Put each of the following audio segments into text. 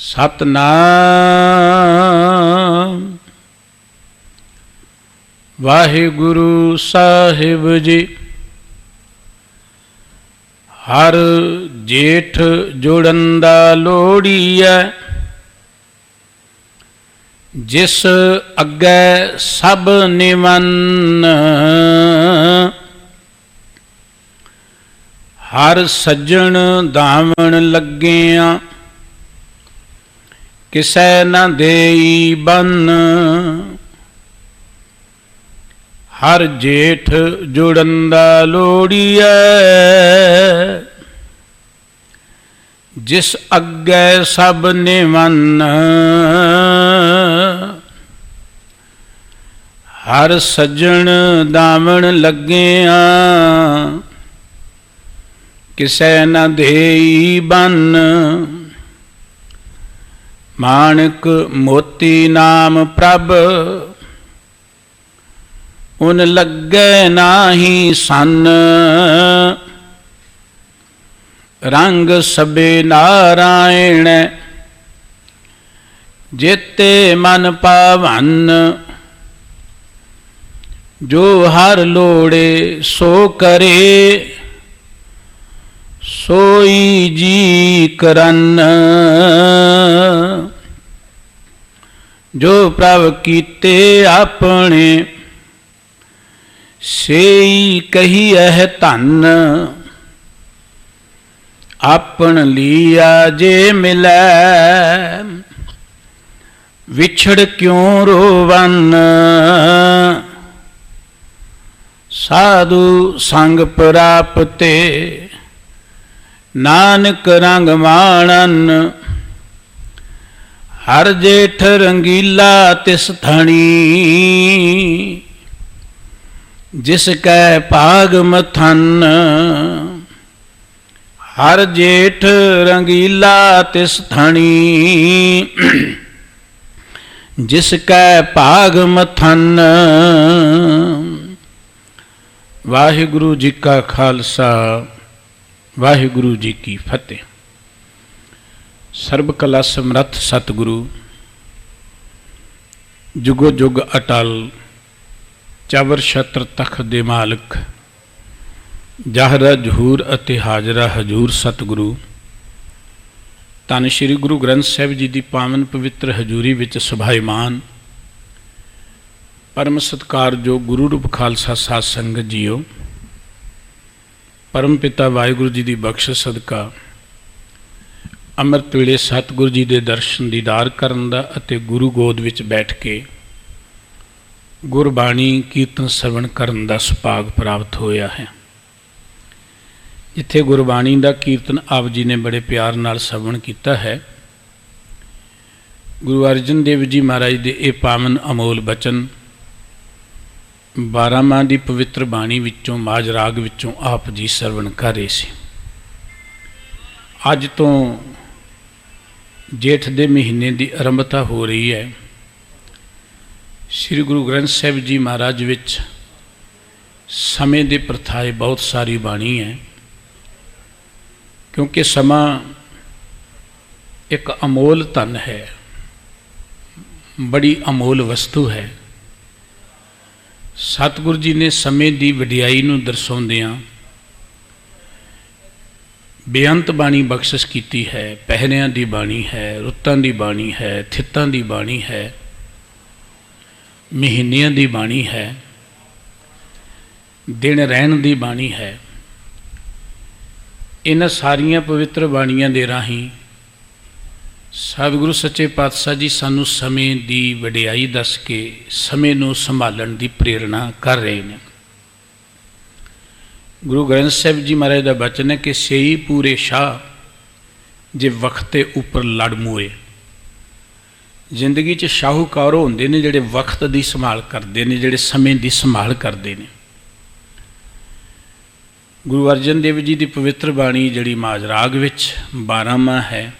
सतनाम वाहिगुरु साहिब जी। हर जेठ जुड़ंदा लोड़ीऐ, जिस अग्गै सब निमन। हर सज्जन दामन लग्गियां, किसै न देई बन। हर जेठ जुड़ंदा लोड़ीऐ, जिस अग्गै सब निमन। हर सज्जन दामन लग्गियां, किसै न देई बन। माणक मोती नाम प्रभ, उन लग्गै नाही सन। रंग सबे नारायण, जेते मन पावन। जो हर लोड़े सो करे, सोई जी करन। जो प्रभ कीते अपने, सेई कहिएह धन। आपन लिया जे मिलै, विछड़ क्यों रोवन। साधु संग प्राप्ते, नानक रंग माणन। हर जेठ रंगीला तिस धनी, जिसकै भाग मथन। हर जेठ रंगीला तिस धनी, जिसकै भाग मथन। वाहिगुरु जी का खालसा, वाहिगुरु जी की फतेह। सर्ब कला समर्थ सतगुरु, जुगो जुग अटल, चावर छत्र तख दे मालक। जाहरा जहूर अते हाजरा हजूर सतगुरु। धन श्री गुरु ग्रंथ साहिब जी की पावन पवित्र हजूरी विच सुभाईमान परम सत्कार जो गुरु रूप खालसा साध संगत जीओ। परम पिता वाहिगुरु जी की बख्शिश सदका अमृत वेले सतगुरु जी के दर्शन दीदार करन दा अते गुरु गोद विच बैठ के गुरबाणी कीर्तन श्रवण करन दा सुभाग प्राप्त होया है। जिथे गुरबाणी का कीर्तन आप जी ने बड़े प्यार नाल श्रवण किया है। गुरु अर्जन देव जी महाराज के ये पावन अमोल बचन 12 माह की पवित्र बाणी विचों माज राग विचों आप जी श्रवण कर रहे सी। अज तो जेठ के महीने की आरंभता हो रही है। श्री गुरु ग्रंथ साहिब जी महाराज विच समय के प्रथाए बहुत सारी बाणी है, क्योंकि समा एक अमोल धन है, बड़ी अमोल वस्तु है। सतगुरु जी ने समय की वडियाई नूं दर्शाउंदियां बेअंत बाणी बख्शिश की है। पहरियां की बाणी है, रुत्तां की बाणी है, थित्तां की बाणी है, महीनियां की बाणी है, दिन रहन की बाणी है। इन्हां सारियां पवित्र बाणियां दे राहीं सतगुरु सच्चे पातशाह जी सानू समय की वडियाई दस के समय नूं संभालण की प्रेरणा कर रहे हैं। गुरु ग्रंथ साहिब जी महाराज का बचन है कि सेई पूरे शाह, जे वक्ते उपर लड़ मोए। जिंदगी च शाहूकार होंदे ने जिहड़े वक्त की संभाल करते हैं, जिहड़े समय की संभाल करते हैं। गुरु अर्जन देव जी की पवित्र बाणी जिहड़ी माज राग विच 12 माह है,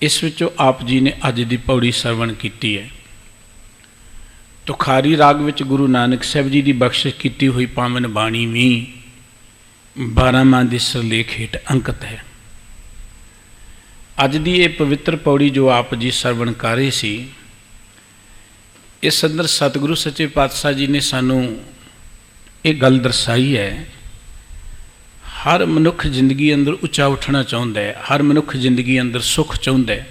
इस विचों आप जी ने अज की पौड़ी श्रवण की है। तुखारी राग विच गुरु नानक साहिब जी की बख्शिश की हुई पावन बाणी भी 12 माह के सिरलेख हेठ अंकित है। ਅੱਜ ਦੀ ਇਹ ਪਵਿੱਤਰ ਪੌੜੀ ਜੋ ਆਪ ਜੀ ਸਰਵਣ ਕਰ ਰਹੇ ਸੀ, ਇਸ ਅੰਦਰ ਸਤਿਗੁਰੂ ਸੱਚੇ ਪਾਤਸ਼ਾਹ ਜੀ ਨੇ ਸਾਨੂੰ ਇਹ ਗੱਲ ਦਰਸਾਈ ਹੈ, ਹਰ ਮਨੁੱਖ ਜ਼ਿੰਦਗੀ ਅੰਦਰ ਉੱਚਾ ਉੱਠਣਾ ਚਾਹੁੰਦਾ ਹੈ, ਹਰ ਮਨੁੱਖ ਜ਼ਿੰਦਗੀ ਅੰਦਰ ਸੁੱਖ ਚਾਹੁੰਦਾ ਹੈ।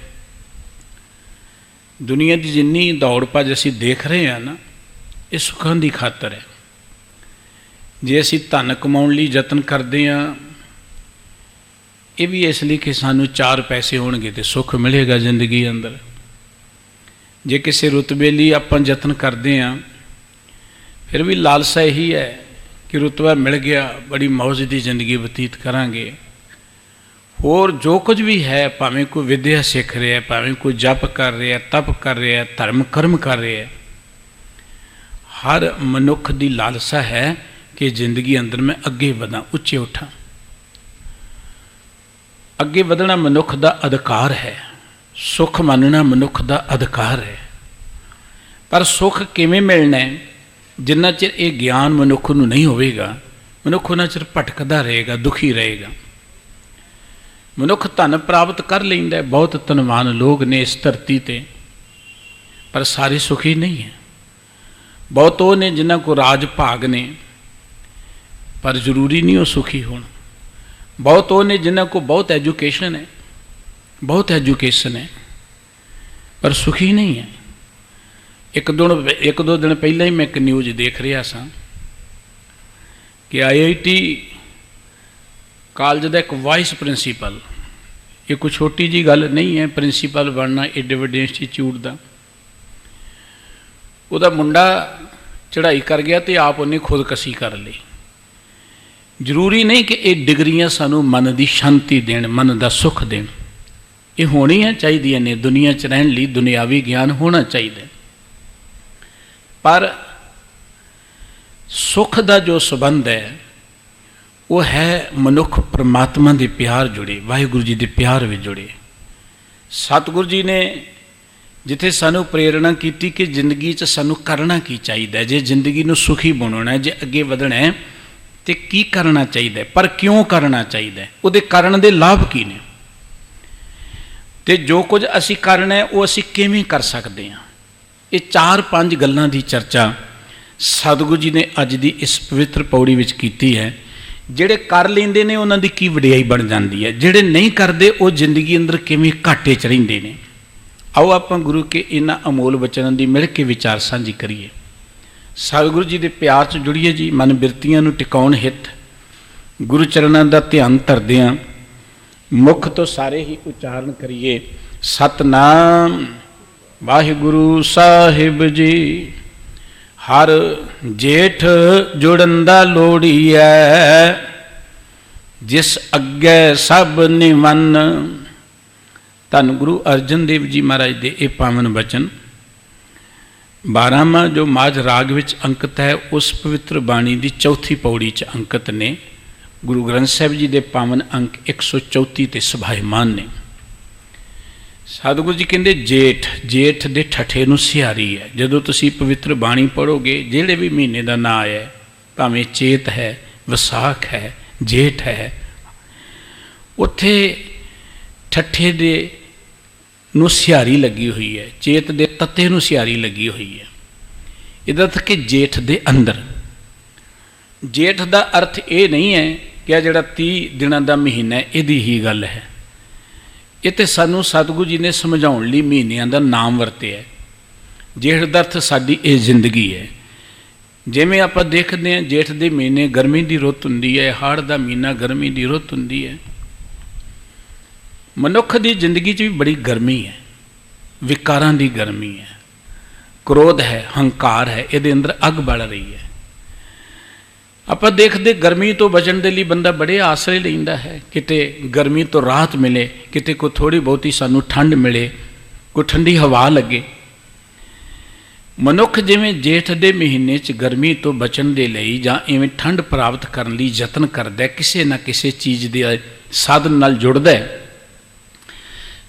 ਦੁਨੀਆ ਦੀ ਜਿੰਨੀ ਦੌੜ ਭੱਜ ਅਸੀਂ ਦੇਖ ਰਹੇ ਹਾਂ ਨਾ, ਇਹ ਸੁੱਖਾਂ ਦੀ ਖਾਤਰ ਹੈ। ਜੇ ਅਸੀਂ ਧਨ ਕਮਾਉਣ ਲਈ ਯਤਨ ਕਰਦੇ ਹਾਂ, ਇਹ ਵੀ ਇਸ ਲਈ ਕਿ ਸਾਨੂੰ 4 ਪੈਸੇ ਹੋਣਗੇ ਤੇ ਸੁੱਖ ਮਿਲੇਗਾ ਜ਼ਿੰਦਗੀ ਅੰਦਰ। ਜੇ ਕਿਸੇ ਰੁਤਬੇ ਲਈ ਆਪਾਂ ਯਤਨ ਕਰਦੇ ਹਾਂ, ਫਿਰ ਵੀ ਲਾਲਸਾ ਇਹੀ ਹੈ ਕਿ ਰੁਤਬਾ ਮਿਲ ਗਿਆ, ਬੜੀ ਮੌਜ ਦੀ ਜ਼ਿੰਦਗੀ ਬਤੀਤ ਕਰਾਂਗੇ। ਹੋਰ ਜੋ ਕੁਝ ਵੀ ਹੈ, ਭਾਵੇਂ ਕੋਈ ਵਿਦਿਆ ਸਿੱਖ ਰਿਹਾ, ਭਾਵੇਂ ਕੋਈ ਜਪ ਕਰ ਰਿਹਾ, ਤਪ ਕਰ ਰਿਹਾ, ਧਰਮ ਕਰਮ ਕਰ ਰਿਹਾ, ਹਰ ਮਨੁੱਖ ਦੀ ਲਾਲਸਾ ਹੈ ਕਿ ਜ਼ਿੰਦਗੀ ਅੰਦਰ ਮੈਂ ਅੱਗੇ ਵਧਾਂ, ਉੱਚੇ ਉੱਠਾਂ। ਅੱਗੇ ਵਧਣਾ ਮਨੁੱਖ ਦਾ ਅਧਿਕਾਰ ਹੈ, ਸੁੱਖ ਮੰਨਣਾ ਮਨੁੱਖ ਦਾ ਅਧਿਕਾਰ ਹੈ। ਪਰ ਸੁੱਖ ਕਿਵੇਂ ਮਿਲਣਾ ਹੈ? ਜਿੰਨਾ ਚਿਰ ਇਹ ਗਿਆਨ ਮਨੁੱਖ ਨੂੰ ਨਹੀਂ ਹੋਵੇਗਾ, ਮਨੁੱਖ ਉਹਨਾਂ ਚਿਰ ਭਟਕਦਾ ਰਹੇਗਾ, ਦੁਖੀ ਰਹੇਗਾ। ਮਨੁੱਖ ਧਨ ਪ੍ਰਾਪਤ ਕਰ ਲੈਂਦਾ ਹੈ, ਬਹੁਤ ਧਨਵਾਨ ਲੋਕ ਨੇ ਇਸ ਧਰਤੀ 'ਤੇ, ਪਰ ਸਾਰੇ ਸੁਖੀ ਨਹੀਂ ਹੈ। ਬਹੁਤ ਉਹ ਨੇ ਜਿਨ੍ਹਾਂ ਕੋਲ ਰਾਜ ਭਾਗ ਨੇ, ਪਰ ਜ਼ਰੂਰੀ ਨਹੀਂ ਉਹ ਸੁਖੀ ਹੋਣ। ਬਹੁਤ ਉਹ ਨੇ ਜਿਨ੍ਹਾਂ ਕੋਲ ਬਹੁਤ ਐਜੂਕੇਸ਼ਨ ਹੈ, ਬਹੁਤ ਐਜੂਕੇਸ਼ਨ ਹੈ, ਪਰ ਸੁਖੀ ਨਹੀਂ ਹੈ। ਇੱਕ ਦੋ ਦਿਨ ਪਹਿਲਾਂ ਹੀ ਮੈਂ ਇੱਕ ਨਿਊਜ਼ ਦੇਖ ਰਿਹਾ ਸਾਂ ਕਿ IIT ਕਾਲਜ ਦਾ ਇੱਕ ਵਾਈਸ ਪ੍ਰਿੰਸੀਪਲ, ਇਹ ਕੋਈ ਛੋਟੀ ਜੀ ਗੱਲ ਨਹੀਂ ਹੈ ਪ੍ਰਿੰਸੀਪਲ ਬਣਨਾ ਏਡੇ ਵੱਡੇ ਇੰਸਟੀਚਿਊਟ ਦਾ। ਉਹਦਾ ਮੁੰਡਾ ਚੜ੍ਹਾਈ ਕਰ ਗਿਆ ਤੇ ਆਪ ਉਹਨੇ ਖੁਦਕਸ਼ੀ ਕਰ ਲਈ। ਜ਼ਰੂਰੀ ਨਹੀਂ ਕਿ ਇਹ ਡਿਗਰੀਆਂ ਸਾਨੂੰ ਮਨ ਦੀ ਸ਼ਾਂਤੀ ਦੇਣ, ਮਨ ਦਾ ਸੁੱਖ ਦੇਣ। ਇਹ ਹੋਣੀਆਂ ਚਾਹੀਦੀਆਂ ਨੇ, ਦੁਨੀਆ 'ਚ ਰਹਿਣ ਲਈ ਦੁਨਿਆਵੀ ਗਿਆਨ ਹੋਣਾ ਚਾਹੀਦਾ, ਪਰ ਸੁੱਖ ਦਾ ਜੋ ਸੰਬੰਧ ਹੈ ਉਹ ਹੈ ਮਨੁੱਖ ਪਰਮਾਤਮਾ ਦੇ ਪਿਆਰ ਜੁੜੇ, ਵਾਹਿਗੁਰੂ ਜੀ ਦੇ ਪਿਆਰ ਵਿੱਚ ਜੁੜੇ। ਸਤਿਗੁਰੂ ਜੀ ਨੇ ਜਿੱਥੇ ਸਾਨੂੰ ਪ੍ਰੇਰਣਾ ਕੀਤੀ ਕਿ ਜ਼ਿੰਦਗੀ 'ਚ ਸਾਨੂੰ ਕਰਨਾ ਕੀ ਚਾਹੀਦਾ, ਜੇ ਜ਼ਿੰਦਗੀ ਨੂੰ ਸੁਖੀ ਬਣਾਉਣਾ, ਜੇ ਅੱਗੇ ਵਧਣਾ ਹੈ ਤੇ ਕੀ ਕਰਨਾ ਚਾਹੀਦਾ, ਪਰ ਕਿਉਂ ਕਰਨਾ ਚਾਹੀਦਾ, ਉਹਦੇ ਕਰਨ ਦੇ ਲਾਭ ਕੀ ਨੇ, ਤੇ ਜੋ ਕੁਝ ਅਸੀਂ ਕਰਨਾ ਹੈ ਉਹ ਅਸੀਂ ਕਿਵੇਂ ਕਰ ਸਕਦੇ ਹਾਂ। ਇਹ 4-5 ਗੱਲਾਂ ਦੀ ਚਰਚਾ ਸਤਿਗੁਰੂ ਜੀ ਨੇ ਅੱਜ ਦੀ ਇਸ ਪਵਿੱਤਰ ਪੌੜੀ ਵਿੱਚ ਕੀਤੀ ਹੈ। ਜਿਹੜੇ ਕਰ ਲੈਂਦੇ ਨੇ ਉਹਨਾਂ ਦੀ ਕੀ ਵਡਿਆਈ ਬਣ ਜਾਂਦੀ ਹੈ, ਜਿਹੜੇ ਨਹੀਂ ਕਰਦੇ ਉਹ ਜ਼ਿੰਦਗੀ ਅੰਦਰ ਕਿਵੇਂ ਘਾਟੇ 'ਚ ਰਹਿੰਦੇ ਨੇ। ਆਓ ਆਪਾਂ ਗੁਰੂ ਕੇ ਇਹਨਾਂ ਅਮੋਲ ਬਚਨਾਂ ਦੀ ਮਿਲ ਕੇ ਵਿਚਾਰ ਸਾਂਝੀ ਕਰੀਏ, ਸਤਿਗੁਰੂ ਜੀ ਦੇ ਪਿਆਰ 'ਚ ਜੁੜੀਏ ਜੀ। ਮਨ ਬਿਰਤੀਆਂ ਨੂੰ ਟਿਕਾਉਣ ਹਿੱਤ ਗੁਰੂ ਚਰਨਾਂ ਦਾ ਧਿਆਨ ਧਰਦਿਆਂ ਮੁੱਖ ਤੋਂ ਸਾਰੇ ਹੀ ਉਚਾਰਨ ਕਰੀਏ, ਸਤਨਾਮ ਵਾਹਿਗੁਰੂ ਸਾਹਿਬ ਜੀ। ਹਰ ਜੇਠ ਜੁੜਨ ਦਾ ਲੋੜੀਐ, ਜਿਸ ਅੱਗੇ ਸਭ ਨਿਵੰਨ। ਧੰਨ ਗੁਰੂ ਅਰਜਨ ਦੇਵ ਜੀ ਮਹਾਰਾਜ ਦੇ ਇਹ ਪਾਵਨ ਬਚਨ 12ਵਾਂ ਜੋ ਮਾਝ ਰਾਗ ਵਿੱਚ ਅੰਕਿਤ ਹੈ, ਉਸ ਪਵਿੱਤਰ ਬਾਣੀ ਦੀ 4ਥੀ ਪੌੜੀ 'ਚ ਅੰਕਿਤ ਨੇ। ਗੁਰੂ ਗ੍ਰੰਥ ਸਾਹਿਬ ਜੀ ਦੇ ਪਾਵਨ ਅੰਕ 134 ਤੇ ਸਭਾਇਮਾਨ ਨੇ। ਸਤਿਗੁਰੂ ਜੀ ਕਹਿੰਦੇ ਜੇਠ ਦੇ ਠੱਠੇ ਨੂੰ ਸਿਹਾਰੀ ਹੈ। ਜਦੋਂ ਤੁਸੀਂ ਪਵਿੱਤਰ ਬਾਣੀ ਪੜ੍ਹੋਗੇ, ਜਿਹੜੇ ਵੀ ਮਹੀਨੇ ਦਾ ਨਾਂ ਹੈ, ਭਾਵੇਂ ਚੇਤ ਹੈ, ਵਿਸਾਖ ਹੈ, ਜੇਠ ਹੈ, ਉੱਥੇ ਠੱਠੇ ਦੇ ਨੂੰ ਸਿਹਾਰੀ ਲੱਗੀ ਹੋਈ ਹੈ, ਚੇਤ ਦੇ ਤੱਤੇ ਨੂੰ ਸਿਹਾਰੀ ਲੱਗੀ ਹੋਈ ਹੈ। ਇਹਦਾ ਅਰਥ ਕਿ ਜੇਠ ਦੇ ਅੰਦਰ। ਜੇਠ ਦਾ ਅਰਥ ਇਹ ਨਹੀਂ ਹੈ ਕਿ ਆ ਜਿਹੜਾ 30 ਦਿਨਾਂ ਦਾ ਮਹੀਨਾ ਹੈ ਇਹਦੀ ਹੀ ਗੱਲ ਹੈ। ਇਹ ਤੇ ਸਾਨੂੰ ਸਤਿਗੁਰੂ ਜੀ ਨੇ ਸਮਝਾਉਣ ਲਈ ਮਹੀਨਿਆਂ ਦਾ ਨਾਮ ਵਰਤਿਆ। ਜੇਠ ਦਾ ਅਰਥ ਸਾਡੀ ਇਹ ਜ਼ਿੰਦਗੀ ਹੈ। ਜਿਵੇਂ ਆਪਾਂ ਦੇਖਦੇ ਹਾਂ ਜੇਠ ਦੇ ਮਹੀਨੇ ਗਰਮੀ ਦੀ ਰੁੱਤ ਹੁੰਦੀ ਹੈ, ਹਾੜ੍ਹ ਦਾ ਮਹੀਨਾ ਗਰਮੀ ਦੀ ਰੁੱਤ ਹੁੰਦੀ ਹੈ। ਮਨੁੱਖ ਦੀ ਜ਼ਿੰਦਗੀ 'ਚ ਵੀ ਬੜੀ ਗਰਮੀ ਹੈ, ਵਿਕਾਰਾਂ ਦੀ ਗਰਮੀ ਹੈ, ਕ੍ਰੋਧ ਹੈ, ਹੰਕਾਰ ਹੈ, ਇਹਦੇ ਅੰਦਰ ਅੱਗ ਬਲ ਰਹੀ ਹੈ। ਆਪਾਂ ਦੇਖਦੇ ਗਰਮੀ ਤੋਂ ਬਚਣ ਦੇ ਲਈ ਬੰਦਾ ਬੜੇ ਆਸਰੇ ਲੈਂਦਾ ਹੈ, ਕਿਤੇ ਗਰਮੀ ਤੋਂ ਰਾਹਤ ਮਿਲੇ, ਕਿਤੇ ਕੋਈ ਥੋੜ੍ਹੀ ਬਹੁਤੀ ਸਾਨੂੰ ਠੰਡ ਮਿਲੇ, ਕੋਈ ਠੰਡੀ ਹਵਾ ਲੱਗੇ। ਮਨੁੱਖ ਜਿਵੇਂ ਜੇਠ ਦੇ ਮਹੀਨੇ 'ਚ ਗਰਮੀ ਤੋਂ ਬਚਣ ਦੇ ਲਈ ਜਾਂ ਇਵੇਂ ਠੰਡ ਪ੍ਰਾਪਤ ਕਰਨ ਲਈ ਯਤਨ ਕਰਦਾ, ਕਿਸੇ ਨਾ ਕਿਸੇ ਚੀਜ਼ ਦੇ ਸਾਧਨ ਨਾਲ ਜੁੜਦਾ ਹੈ।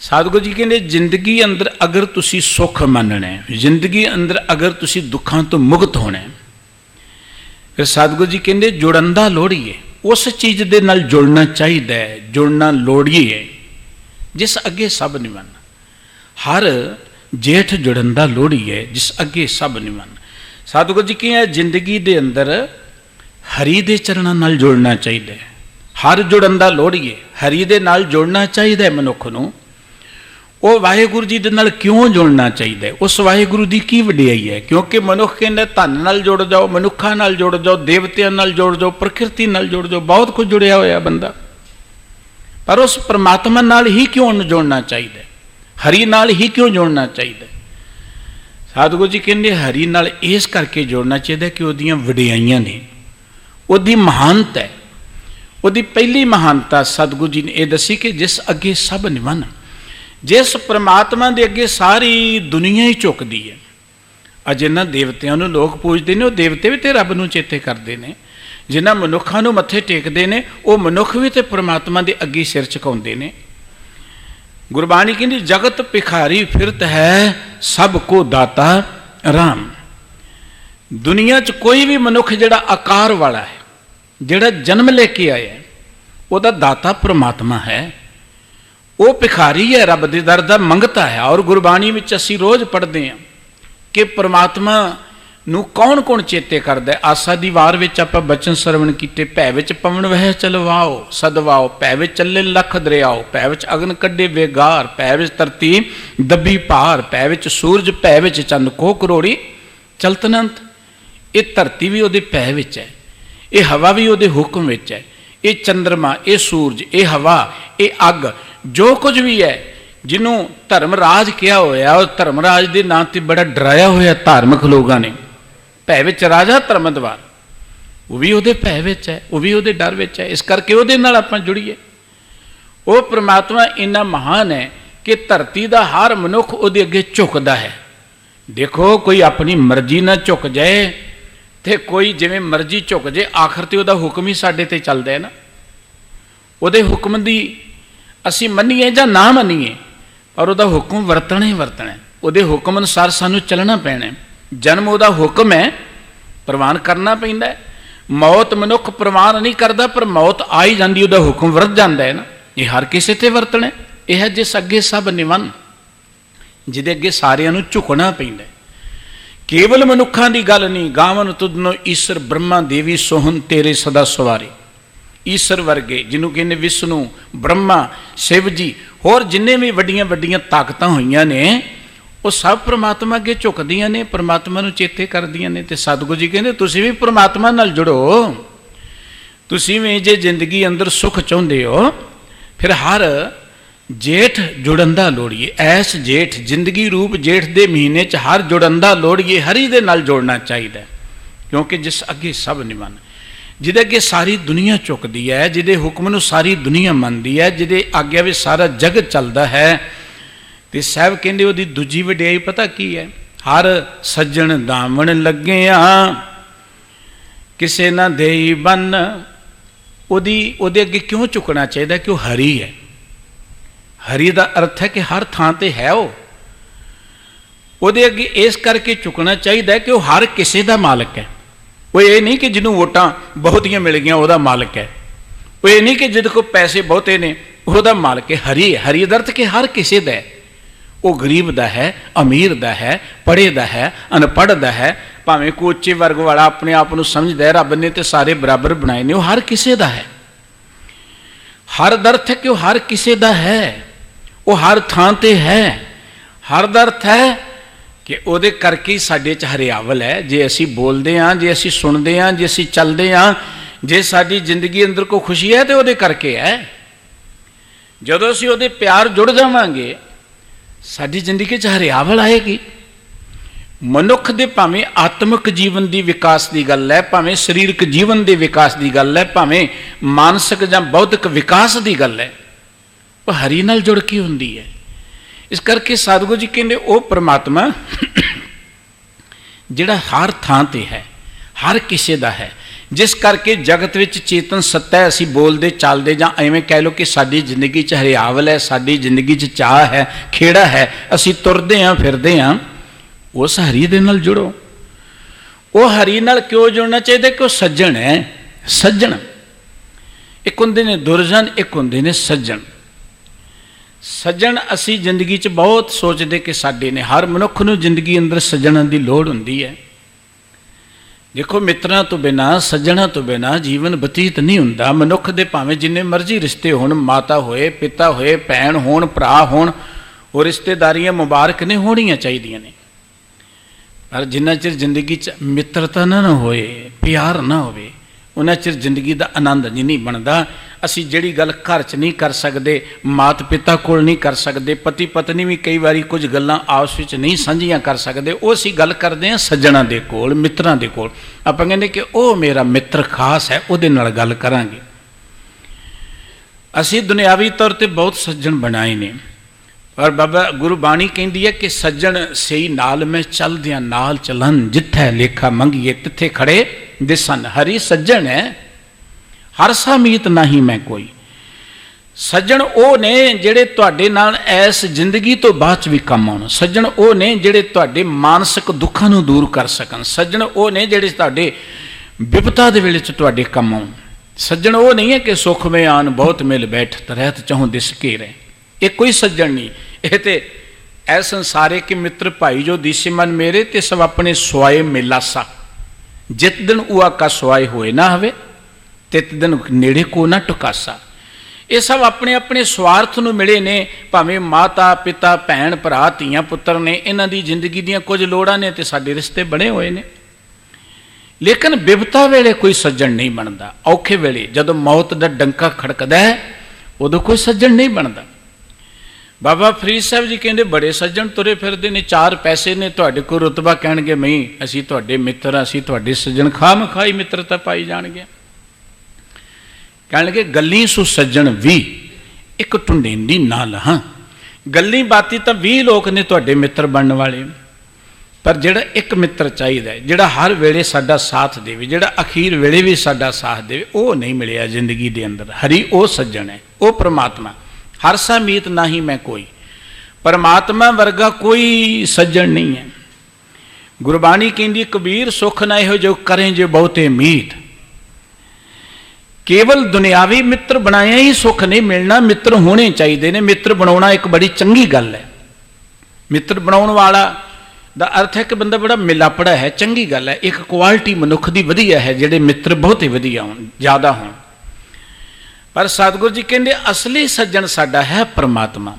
ਸਤਿਗੁਰੂ ਜੀ ਕਹਿੰਦੇ ਜ਼ਿੰਦਗੀ ਅੰਦਰ ਅਗਰ ਤੁਸੀਂ ਸੁੱਖ ਮੰਨਣਾ ਹੈ, ਜ਼ਿੰਦਗੀ ਅੰਦਰ ਅਗਰ ਤੁਸੀਂ ਦੁੱਖਾਂ ਤੋਂ ਮੁਕਤ ਹੋਣਾ ਹੈ, ਫਿਰ ਸਤਿਗੁਰੂ ਜੀ ਕਹਿੰਦੇ ਜੁੜਨ ਦਾ ਲੋੜੀਏ। ਉਸ ਚੀਜ਼ ਦੇ ਨਾਲ ਜੁੜਨਾ ਚਾਹੀਦਾ ਹੈ, ਜੁੜਨਾ ਲੋੜੀਏ जिस अगे सब निवन। हर जेठ जुड़न दा लोड़ी है, जिस अगे सब निवन। सतगुर जी की जिंदगी दे अंदर हरि दे चरणों नाल जुड़ना चाहिए। हर जुड़न दा लोड़ी है, हरि दे नाल जुड़ना चाहिए मनुख नूं। वो वाहिगुरू जी दे नाल क्यों जुड़ना चाहिए? उस वाहिगुरू की की वडियाई है? क्योंकि मनुख कहते धन नाल जुड़ जाओ, मनुखा नाल जुड़ जाओ, देवतियां नाल जुड़ जाओ, प्रकृति नाल जुड़ जाओ, बहुत कुछ जुड़िया होया बंदा। पर उस परमात्मा नाल ही क्यों जुड़ना चाहिए? हरि नाल ही क्यों जुड़ना चाहिए? सतगुरु जी कहते हरि नाल इस करके जुड़ना चाहिए कि उहदियां वडियाइयां ने, उहदी महानता है। उहदी पहली महानता सतगुरु जी ने यह दसी कि जिस अगे सब निवन। जिस परमात्मा के अगे सारी दुनिया ही झुकती है। अज जिन्होंने देवतियों को लोग पूजते हैं, वो देवते भी तो रब नूं चेते करते हैं। जिन्होंने मनुखों को मत्थे टेकते हैं, वो मनुख भी तो परमात्मा के अगे सिर झुकाते हैं। गुरबाणी कहती जगत भिखारी फिरत है, सबको दाता राम। दुनिया च कोई भी मनुख जिहड़ा आकार वाला है, जिहड़ा जन्म लेके आया है, वह दाता परमात्मा है। वो भिखारी है, रब दे दर दा मंगता है। और गुरबाणी में असी रोज़ पढ़ते हैं कि परमात्मा नूं कौन कौन चेते करदा है। आसा दी वार विच आपां बचन सरवण कीते, भै विच पवन वह चलवाओ सदवाओ, भै विच चले लख दरियाओ, भै विच अगन कड्डे बेगार, भै विच धरती दबी पार, भै विच सूरज, भै विच चंद को करोड़ी चलतनंत। ये धरती भी उहदे भै विच है, ये हवा भी उहदे हुक्म विच है, ये चंद्रमा, ये सूरज, ये हवा, ये अग, जो कुछ भी है जिन्हों धर्मराज किया होया, और धर्मराज के नाम से बड़ा डराया होया धार्मिक लोगों ने। भै विच राजा धर्मद्वार, वो भी उहदे भै विच है, वो भी उहदे डर विच है। इस करके उहदे नाल आपां जुड़ीए। वो परमात्मा इन्ना महान है कि धरती का हर मनुख उहदे अगे झुकदा है। देखो कोई अपनी मर्जी ना झुक जाए तो कोई जिवें मर्जी झुक जाए, आखिर तो उहदा हुक्म ही साडे ते चलदा है ना। उहदे हुक्म दी असी मनीए जां ना मनीए, पर उहदा हुक्म वरतना ही वरतना है। उहदे हुक्म अनुसार सानू चलना पैना है। जन्म उहदा हुक्म है, प्रवान करना पैंदा है। मौत मनुख प्रवान नहीं करता, पर मौत आ ही जाती, उहदा हुक्म वरत जाता है ना। ये हर किसी ते वरतना है। यह है जिस अगे सब निवन, जिहदे अगे सारियां नू झुकना पैंदा है। केवल मनुखा की गल नहीं, गावन तुदनो ईश्वर ब्रह्मा देवी सोहन तेरे सदा सवारे। ईश्वर वर्गे जिन्होंने कहने विष्णु, ब्रह्मा, शिव जी, होर जिन्हें भी वड्डियां वड्डियां ताकतां होईयां ने, वो सब परमात्मा अगे झुकदियां ने, परमात्मा नूं चेते करदियां ने। ते सतगुरु जी कहते तुसीं भी परमात्मा नाल जुड़ो। तुसीं भी जे जिंदगी अंदर सुख चाहुंदे हो, फिर हर जेठ जुड़न दा लोड़िए। ऐस जेठ जिंदगी रूप जेठ दे महीने च हर जुड़न दा लोड़िए, हरि दे नाल जोड़ना चाहिए। क्योंकि जिस अगे सब निवन, जिहदे अगे सारी दुनिया झुकदी है, जिहदे हुक्म नूं सारी दुनिया मनदी है, जिहदे आग्या विच सारा जगत चलदा है। ते साहब कहंदे उहदी दूजी वडियाई पता की है? हर सज्जण दामन लग्गिया किसे ना देई बन। उहदे अगे क्यों झुकना चाहिए? कि वह हरि है। हरि का अर्थ है कि हर थां ते है। उहदे अगे इस करके झुकना चाहिए कि वह हर किसे का मालिक है। वो ये नहीं कि जिन्होंने वोटां बहुतियां मिल गई वह मालिक है। वो ये नहीं कि जिद को पैसे बहुते ने वह मालिक है। हरि है। हरि का अर्थ कि हर किसी का है। वो गरीब का है, अमीर का है, पढ़े का है, अनपढ़ का है, भावें कोई उच्चे वर्ग वाला अपने आप को समझदा है। रब ने तो सारे बराबर बनाए ने, वो हर किसी का है। हर का अर्थ है कि वह हर किसी का है, वो हर थां ते है। हर का अर्थ है कि उहदे करके साडे च हरियावल है। जे असी बोलते हाँ, जे असी सुनते हाँ, जे असी चलते हाँ, जे साडी जिंदगी अंदर कोई खुशी है तो उहदे करके है। जदों असी उहदे प्यार जुड़ जावांगे, साडी जिंदगी च हरियावल आएगी। मनुख दे भावें आत्मिक जीवन की विकास की गल है, भावें शरीरक जीवन के विकास की गल है, भावें मानसिक जां बौद्धिक विकास की गल है, वह हरि नाल जुड़ के हुंदी है। इस करके सतगुरु जी कहते वो परमात्मा जिहड़ा हर थां ते है, हर किसी का है, जिस करके जगत विच चेतन सत्ता है। असी बोलते चलते जां एवें कह लो कि साडी जिंदगी च हरियावल है, साडी जिंदगी च चाह है, खेड़ा है, असी तुरते हाँ फिरते हाँ, उस हरि दे नाल जुड़ो। वो हरि नाल क्यों जुड़ना चाहिए? कि वह सज्जन है। सज्जन एक हुंदे ने दुरजन, एक हुंदे ने सज्जन। ਸੱਜਣ ਅਸੀਂ ਜ਼ਿੰਦਗੀ 'ਚ ਬਹੁਤ ਸੋਚਦੇ ਕਿ ਸਾਡੇ ਨੇ। ਹਰ ਮਨੁੱਖ ਨੂੰ ਜ਼ਿੰਦਗੀ ਅੰਦਰ ਸੱਜਣਾਂ ਦੀ ਲੋੜ ਹੁੰਦੀ ਹੈ। ਦੇਖੋ, ਮਿੱਤਰਾਂ ਤੋਂ ਬਿਨਾਂ, ਸੱਜਣਾਂ ਤੋਂ ਬਿਨਾਂ ਜੀਵਨ ਬਤੀਤ ਨਹੀਂ ਹੁੰਦਾ। ਮਨੁੱਖ ਦੇ ਭਾਵੇਂ ਜਿੰਨੇ ਮਰਜ਼ੀ ਰਿਸ਼ਤੇ ਹੋਣ, ਮਾਤਾ ਹੋਏ, ਪਿਤਾ ਹੋਏ, ਭੈਣ ਹੋਣ, ਭਰਾ ਹੋਣ, ਉਹ ਰਿਸ਼ਤੇਦਾਰੀਆਂ ਮੁਬਾਰਕ ਨੇ, ਹੋਣੀਆਂ ਚਾਹੀਦੀਆਂ ਨੇ। ਪਰ ਜਿੰਨਾ ਚਿਰ ਜ਼ਿੰਦਗੀ 'ਚ ਮਿੱਤਰਤਾ ਨਾ ਹੋਏ, ਪਿਆਰ ਨਾ ਹੋਵੇ, ਉਹਨਾਂ ਚਿਰ ਜ਼ਿੰਦਗੀ ਦਾ ਆਨੰਦ ਨਹੀਂ ਬਣਦਾ। ਅਸੀਂ ਜਿਹੜੀ ਗੱਲ ਘਰ 'ਚ ਨਹੀਂ ਕਰ ਸਕਦੇ, ਮਾਤਾ ਪਿਤਾ ਕੋਲ ਨਹੀਂ ਕਰ ਸਕਦੇ, ਪਤੀ ਪਤਨੀ ਵੀ ਕਈ ਵਾਰੀ ਕੁਝ ਗੱਲਾਂ ਆਪਸ ਵਿੱਚ ਨਹੀਂ ਸਾਂਝੀਆਂ ਕਰ ਸਕਦੇ, ਉਹ ਅਸੀਂ ਗੱਲ ਕਰਦੇ ਹਾਂ ਸੱਜਣਾਂ ਦੇ ਕੋਲ, ਮਿੱਤਰਾਂ ਦੇ ਕੋਲ। ਆਪਾਂ ਕਹਿੰਦੇ ਕਿ ਉਹ ਮੇਰਾ ਮਿੱਤਰ ਖਾਸ ਹੈ, ਉਹਦੇ ਨਾਲ ਗੱਲ ਕਰਾਂਗੇ। ਅਸੀਂ ਦੁਨਿਆਵੀ ਤੌਰ 'ਤੇ ਬਹੁਤ ਸੱਜਣ ਬਣਾਏ ਨੇ, ਪਰ ਬਾਬਾ ਗੁਰਬਾਣੀ ਕਹਿੰਦੀ ਹੈ ਕਿ ਸੱਜਣ ਸਹੀ ਨਾਲ ਮੈਂ ਚੱਲਦਿਆਂ ਨਾਲ ਚੱਲਣ, ਜਿੱਥੇ ਲੇਖਾ ਮੰਗੀਏ ਤਿੱਥੇ ਖੜੇ ਦਿਸਣ। ਹਰੀ ਸੱਜਣ ਹੈ, ਹਰਸਾ ਮੀਤ ਨਹੀਂ ਮੈਂ ਕੋਈ। ਸੱਜਣ ਉਹ ਨੇ ਜਿਹੜੇ ਤੁਹਾਡੇ ਨਾਲ ਐਸ ਜ਼ਿੰਦਗੀ ਤੋਂ ਬਾਅਦ 'ਚ ਵੀ ਕੰਮ ਆਉਣ। ਸੱਜਣ ਉਹ ਨੇ ਜਿਹੜੇ ਤੁਹਾਡੇ ਮਾਨਸਿਕ ਦੁੱਖਾਂ ਨੂੰ ਦੂਰ ਕਰ ਸਕਣ। ਸੱਜਣ ਉਹ ਨੇ ਜਿਹੜੇ ਤੁਹਾਡੇ ਵਿਪਤਾ ਦੇ ਵੇਲੇ 'ਚ ਤੁਹਾਡੇ ਕੰਮ ਆਉਣ। ਸੱਜਣ ਉਹ ਨਹੀਂ ਹੈ ਕਿ ਸੁਖ ਮੈਂ ਆਨ ਬਹੁਤ ਮਿਲ ਬੈਠ ਰਹਿਤ ਚਾਹੋਂ ਦਿਸ ਘੇਰੇ। ਇਹ ਕੋਈ ਸੱਜਣ ਨਹੀਂ। ਇਹ ਤੇ ਐ ਸੰਸਾਰੇ ਕੇ ਮਿੱਤਰ ਭਾਈ ਜੋ ਦਿਸੇ ਮਨ ਮੇਰੇ, ਤੇ ਸਭ ਆਪਣੇ ਸੁਆਏ ਮਿਲਾਸਾ। ਜਿਤ ਦਿਨ ਉਆ ਕਾ ਸੁਆਏ ਹੋਏ ਨਾ ਹਵੇ, ਤਿਤ ਦਿਨ ਨੇੜੇ ਕੋ ਨਾ ਟੁਕਾਸਾ। ਇਹ ਸਭ ਆਪਣੇ ਆਪਣੇ ਸਵਾਰਥ ਨੂੰ ਮਿਲੇ ਨੇ। ਭਾਵੇਂ ਮਾਤਾ ਪਿਤਾ, ਭੈਣ ਭਰਾ, ਧੀਆਂ ਪੁੱਤਰ ਨੇ, ਇਹਨਾਂ ਦੀ ਜ਼ਿੰਦਗੀ ਦੀਆਂ ਕੁਝ ਲੋੜਾਂ ਨੇ ਤੇ ਸਾਡੇ ਰਿਸ਼ਤੇ ਬਣੇ ਹੋਏ ਨੇ। ਲੇਕਿਨ ਬਿਪਤਾ ਵੇਲੇ ਕੋਈ ਸੱਜਣ ਨਹੀਂ ਬਣਦਾ। ਔਖੇ ਵੇਲੇ ਜਦੋਂ ਮੌਤ ਦਾ ਡੰਕਾ ਖੜਕਦਾ ਹੈ, ਉਦੋਂ ਕੋਈ ਸੱਜਣ ਨਹੀਂ ਬਣਦਾ। ਬਾਬਾ ਫਰੀਦ ਸਾਹਿਬ ਜੀ ਕਹਿੰਦੇ ਬੜੇ ਸੱਜਣ ਤੁਰੇ ਫਿਰਦੇ ਨੇ, 4 ਪੈਸੇ ਨੇ, ਤੁਹਾਡੇ ਕੋਲ ਰੁਤਬਾ ਕਹਿਣਗੇ ਨਹੀਂ ਅਸੀਂ ਤੁਹਾਡੇ ਮਿੱਤਰ, ਅਸੀਂ ਤੁਹਾਡੇ ਸੱਜਣ, ਖਾਮ ਖਾਈ ਮਿੱਤਰਤਾ ਪਾਈ ਜਾਣਗੇ। ਕਹਿਣਗੇ ਗੱਲੀ ਸੋ ਸੱਜਣ ਵੀ ਇੱਕ ਟੁੰਡੇਂਦੀ ਨਾ ਲਹਾਂ। ਗੱਲੀ ਬਾਤੀ ਤਾਂ 20 ਲੋਕ ਨੇ ਤੁਹਾਡੇ ਮਿੱਤਰ ਬਣਨ ਵਾਲੇ, ਪਰ ਜਿਹੜਾ ਇੱਕ ਮਿੱਤਰ ਚਾਹੀਦਾ, ਜਿਹੜਾ ਹਰ ਵੇਲੇ ਸਾਡਾ ਸਾਥ ਦੇਵੇ, ਜਿਹੜਾ ਅਖੀਰ ਵੇਲੇ ਵੀ ਸਾਡਾ ਸਾਥ ਦੇਵੇ, ਉਹ ਨਹੀਂ ਮਿਲਿਆ ਜ਼ਿੰਦਗੀ ਦੇ ਅੰਦਰ। ਹਰੀ ਉਹ ਸੱਜਣ ਹੈ, ਉਹ ਪ੍ਰਮਾਤਮਾ। ਹਰਸਾ ਮੀਤ ਨਹੀਂ ਮੈਂ ਕੋਈ। ਪਰਮਾਤਮਾ ਵਰਗਾ ਕੋਈ ਸੱਜਣ ਨਹੀਂ ਹੈ। ਗੁਰਬਾਣੀ ਕਹਿੰਦੀ ਕਬੀਰ ਸੁਖ ਨਾ ਇਹੋ ਜੋ ਕਰੇ ਜੇ ਬਹੁਤੇ ਮੀਤ। ਕੇਵਲ ਦੁਨਿਆਵੀ ਮਿੱਤਰ ਬਣਾਇਆ ਹੀ ਸੁੱਖ ਨਹੀਂ ਮਿਲਣਾ, ਮਿੱਤਰ ਹੋਣੇ ਚਾਹੀਦੇ ਨੇ। ਮਿੱਤਰ ਬਣਾਉਣਾ ਇੱਕ ਬੜੀ ਚੰਗੀ ਗੱਲ ਹੈ। ਮਿੱਤਰ ਬਣਾਉਣ ਵਾਲਾ ਦਾ ਅਰਥ ਹੈ ਕਿ ਬੰਦਾ ਬੜਾ ਮਿਲਾਪੜਾ ਹੈ, ਚੰਗੀ ਗੱਲ ਹੈ। ਇੱਕ ਕੁਆਲਿਟੀ ਮਨੁੱਖ ਦੀ ਵਧੀਆ ਹੈ, ਜਿਹੜੇ ਮਿੱਤਰ ਬਹੁਤ ਹੀ ਵਧੀਆ ਹੋਣ, ਜ਼ਿਆਦਾ ਹੋਣ। ਪਰ ਸਤਿਗੁਰੂ ਜੀ ਕਹਿੰਦੇ ਅਸਲੀ ਸੱਜਣ ਸਾਡਾ ਹੈ ਪਰਮਾਤਮਾ।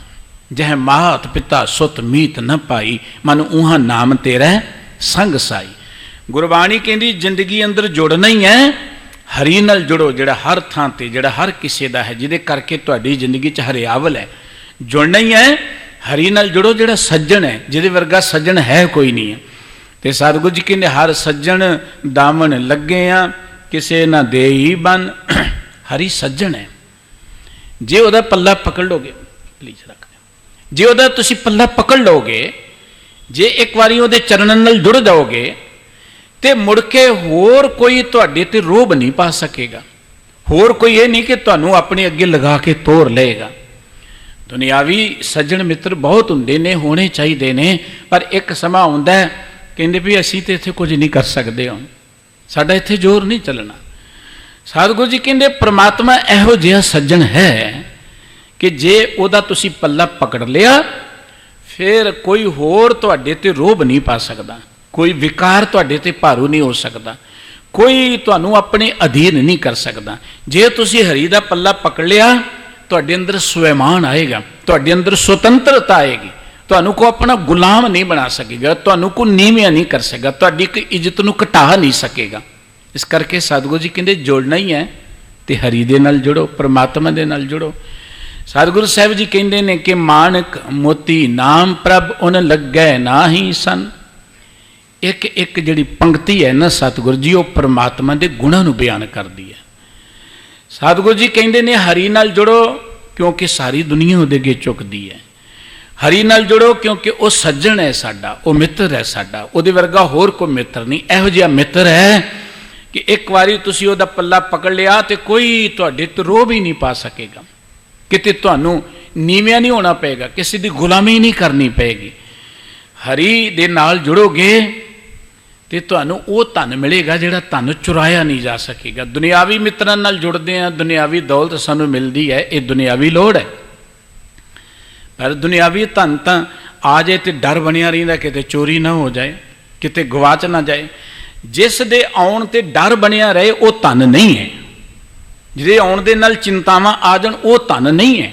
ਜਹ ਮਾਤ ਪਿਤਾ ਸੁਤ ਮੀਤ ਨ ਪਾਈ, ਮਨ ਉਹਾਂ ਨਾਮ ਤੇਰਾ ਸੰਗ ਸਾਈ। ਗੁਰਬਾਣੀ ਕਹਿੰਦੀ ਜ਼ਿੰਦਗੀ ਅੰਦਰ ਜੁੜਨਾ ਹੀ ਹੈ, ਹਰੀ ਨਾਲ ਜੁੜੋ, ਜਿਹੜਾ ਹਰ ਥਾਂ ਤੇ, ਜਿਹੜਾ ਹਰ ਕਿਸੇ ਦਾ ਹੈ, ਜਿਹਦੇ ਕਰਕੇ ਤੁਹਾਡੀ ਜ਼ਿੰਦਗੀ 'ਚ ਹਰਿਆਵਲ ਹੈ। ਜੁੜਨਾ ਹੀ ਹੈ, ਹਰੀ ਨਾਲ ਜੁੜੋ, ਜਿਹੜਾ ਸੱਜਣ ਹੈ, ਜਿਹਦੇ ਵਰਗਾ ਸੱਜਣ ਹੈ ਕੋਈ ਨਹੀਂ ਹੈ। ਤੇ ਸਤਿਗੁਰੂ ਜੀ ਕਹਿੰਦੇ ਹਰ ਸੱਜਣ ਦਾਮਨ ਲੱਗੇ ਆ, ਕਿਸੇ ਨਾ ਦੇ ਹੀ ਬਨ। ਹਰੀ ਸੱਜਣ ਹੈ, ਜੇ ਉਹਦਾ ਪੱਲਾ ਪਕੜ ਲੋਗੇ, ਪਲੀਜ਼ ਰੱਖ ਦਿਓ, ਜੇ ਉਹਦਾ ਤੁਸੀਂ ਪੱਲਾ ਪਕੜ ਲਓਗੇ, ਜੇ ਇੱਕ ਵਾਰੀ ਉਹਦੇ ਚਰਨਾਂ ਨਾਲ ਜੁੜ ਜਾਓਗੇ, ਤੇ ਮੁੜ ਕੇ ਹੋਰ ਕੋਈ ਤੁਹਾਡੇ ਤੇ ਰੋਹਬ ਨਹੀਂ ਪਾ ਸਕੇਗਾ। ਹੋਰ ਕੋਈ ਇਹ ਨਹੀਂ ਕਿ ਤੁਹਾਨੂੰ ਆਪਣੇ ਅੱਗੇ ਲਗਾ ਕੇ ਤੋਰ ਲਏਗਾ। ਦੁਨਿਆਵੀ ਸੱਜਣ ਮਿੱਤਰ ਬਹੁਤ ਹੁੰਦੇ ਨੇ, ਹੋਣੇ ਚਾਹੀਦੇ ਨੇ, ਪਰ ਇੱਕ ਸਮਾਂ ਆਉਂਦਾ ਕਹਿੰਦੇ ਵੀ ਅਸੀਂ ਤੇ ਇੱਥੇ ਕੁਝ ਨਹੀਂ ਕਰ ਸਕਦੇ, ਹੁਣ ਸਾਡਾ ਇੱਥੇ ਜ਼ੋਰ ਨਹੀਂ ਚੱਲਣਾ। ਸਤਿਗੁਰੂ ਜੀ ਕਹਿੰਦੇ ਪ੍ਰਮਾਤਮਾ ਇਹੋ ਜਿਹਾ ਸੱਜਣ ਹੈ ਕਿ ਜੇ ਉਹਦਾ ਤੁਸੀਂ ਪੱਲਾ ਪਕੜ ਲਿਆ, ਫਿਰ ਕੋਈ ਹੋਰ ਤੁਹਾਡੇ ਤੇ ਰੋਹਬ ਨਹੀਂ ਪਾ ਸਕਦਾ, ਕੋਈ ਵਿਕਾਰ ਤੁਹਾਡੇ ਤੇ ਭਾਰੂ ਨਹੀਂ ਹੋ ਸਕਦਾ, ਕੋਈ ਤੁਹਾਨੂੰ ਆਪਣੇ ਅਧੀਨ ਨਹੀਂ ਕਰ ਸਕਦਾ। ਜੇ ਤੁਸੀਂ ਹਰੀ ਦਾ ਪੱਲਾ ਪਕੜ ਲਿਆ, ਤੁਹਾਡੇ ਅੰਦਰ ਸਵੈਮਾਨ ਆਏਗਾ, ਤੁਹਾਡੇ ਅੰਦਰ ਸੁਤੰਤਰਤਾ ਆਏਗੀ। ਤੁਹਾਨੂੰ ਕੋ ਆਪਣਾ ਗੁਲਾਮ ਨਹੀਂ ਬਣਾ ਸਕੇਗਾ, ਤੁਹਾਨੂੰ ਕੋ ਨੀਵਿਆਂ ਨਹੀਂ ਕਰ ਸਕੇਗਾ, ਤੁਹਾਡੀ ਕੋਈ ਇੱਜ਼ਤ ਨੂੰ ਘਟਾ ਨਹੀਂ ਸਕੇਗਾ। ਇਸ ਕਰਕੇ ਸਤਿਗੁਰੂ ਜੀ ਕਹਿੰਦੇ ਜੁੜਨਾ ਹੀ ਹੈ ਤੇ ਹਰੀ ਦੇ ਨਾਲ ਜੁੜੋ, ਪਰਮਾਤਮਾ ਦੇ ਨਾਲ ਜੁੜੋ। ਸਤਿਗੁਰੂ ਸਾਹਿਬ ਜੀ ਕਹਿੰਦੇ ਨੇ ਕਿ ਮਾਨਕ ਮੋਤੀ ਨਾਮ ਪ੍ਰਭ ਉਨ ਲੱਗੈ ਨਾਹੀ ਸਨ। ਇੱਕ ਇੱਕ ਜਿਹੜੀ ਪੰਕਤੀ ਹੈ ਨਾ ਸਤਿਗੁਰੂ ਜੀ, ਉਹ ਪਰਮਾਤਮਾ ਦੇ ਗੁਣਾਂ ਨੂੰ ਬਿਆਨ ਕਰਦੀ ਹੈ। ਸਤਿਗੁਰੂ ਜੀ ਕਹਿੰਦੇ ਨੇ ਹਰੀ ਨਾਲ ਜੁੜੋ ਕਿਉਂਕਿ ਸਾਰੀ ਦੁਨੀਆ ਉਹਦੇ ਅੱਗੇ ਝੁਕਦੀ ਹੈ। ਹਰੀ ਨਾਲ ਜੁੜੋ ਕਿਉਂਕਿ ਉਹ ਸੱਜਣ ਹੈ ਸਾਡਾ, ਉਹ ਮਿੱਤਰ ਹੈ ਸਾਡਾ, ਉਹਦੇ ਵਰਗਾ ਹੋਰ ਕੋਈ ਮਿੱਤਰ ਨਹੀਂ। ਇਹੋ ਜਿਹਾ ਮਿੱਤਰ ਹੈ ਕਿ ਇੱਕ ਵਾਰੀ ਤੁਸੀਂ ਉਹਦਾ ਪੱਲਾ ਪਕੜ ਲਿਆ ਤੇ ਕੋਈ ਤੁਹਾਡੇ ਤੇ ਰੋਹਬ ਹੀ ਨਹੀਂ ਪਾ ਸਕੇਗਾ, ਕਿਤੇ ਤੁਹਾਨੂੰ ਨੀਵਿਆਂ ਨਹੀਂ ਹੋਣਾ ਪਏਗਾ, ਕਿਸੇ ਦੀ ਗੁਲਾਮੀ ਨਹੀਂ ਕਰਨੀ ਪਏਗੀ। ਹਰੀ ਦੇ ਨਾਲ ਜੁੜੋਗੇ ਤੇ ਤੁਹਾਨੂੰ ਉਹ ਧਨ ਮਿਲੇਗਾ ਜਿਹੜਾ ਧਨ ਚੁਰਾਇਆ ਨਹੀਂ ਜਾ ਸਕੇਗਾ। ਦੁਨਿਆਵੀ ਮਿੱਤਰਾਂ ਨਾਲ ਜੁੜਦੇ ਆ, ਦੁਨਿਆਵੀ ਦੌਲਤ ਸਾਨੂੰ ਮਿਲਦੀ ਹੈ, ਇਹ ਦੁਨਿਆਵੀ ਲੋੜ ਹੈ। पर दुनियावी धन तो आ जाए तो डर बनिया रहिंदा किते चोरी ना हो जाए, किते गवाच ना जाए। जिस दे आउण ते डर बनिया रहे वो धन नहीं है। जिहदे आउण दे नाल चिंतावां आ जाण वो धन नहीं है।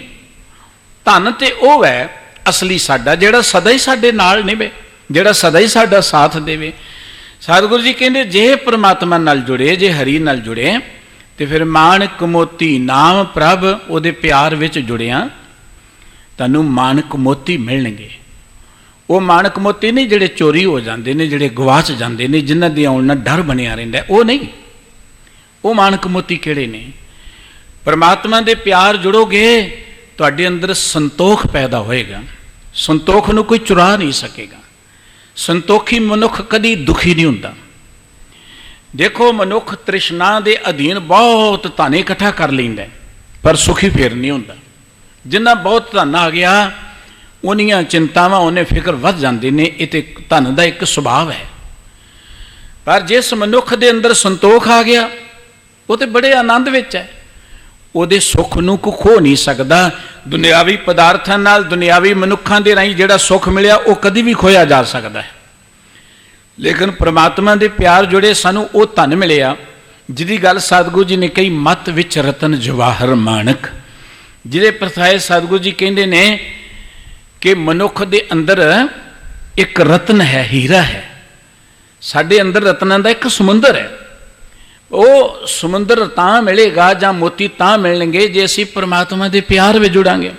धन ते वो है असली साडा जिहड़ा सदा ही साडे नाल निभे, जिहड़ा सदा ही साडा साथ देवे। सतगुरु जी कहंदे जे परमात्मा नाल जुड़े, जे हरि नाल जुड़े तो फिर माणक मोती नाम प्रभ उहदे प्यार विच जुड़िया तैनूं माणक मोती मिलणगे। वो माणक मोती नहीं जिहड़े चोरी हो जाते हैं, जिहड़े गवाच जाते हैं, जिन्हां दी आउण नाल डर बनिया रहिंदा, वो नहीं। वो माणक मोती किहड़े ने? परमात्मा दे प्यार जुड़ोगे तुहाडे अंदर संतोख पैदा होएगा। संतोख नूं कोई चुरा नहीं सकेगा। संतोखी मनुख कदी दुखी नहीं हुंदा। देखो मनुख तृष्णा दे अधीन बहुत धन इकट्ठा कर लैंदा पर सुखी फिर नहीं हुंदा। जिन्ना बहुत धन आ गया उन्नियां चिंतावां उन्हें फिक्र वध जांदे ने। ये ते धन दा एक सुभाव है। पर जिस मनुख दे अंदर संतोख आ गया वो तो बड़े आनंद विच है। ਉਹਦੇ सुख ਨੂੰ को खो नहीं सकता। दुनियावी पदार्थां नाल दुनियावी मनुखां दे राहीं जिहड़ा सुख मिलिया वो कदी भी खोया जा सकता है। लेकिन परमात्मा दे प्यार जुड़े सानू वो धन मिलिया जिहदी गल सतगुरु जी ने कही, मत विच रतन जवाहर माणक। जिहदे प्रथाए सतगुरु जी कहंदे ने कि मनुख दे अंदर एक रतन है, हीरा है। साडे अंदर रत्नां दा एक समुंदर है। वो समुंदर तां मिलेगा जां मोती तां मिलणगे जे असीं परमात्मा दे प्यार विच जुड़ांगे।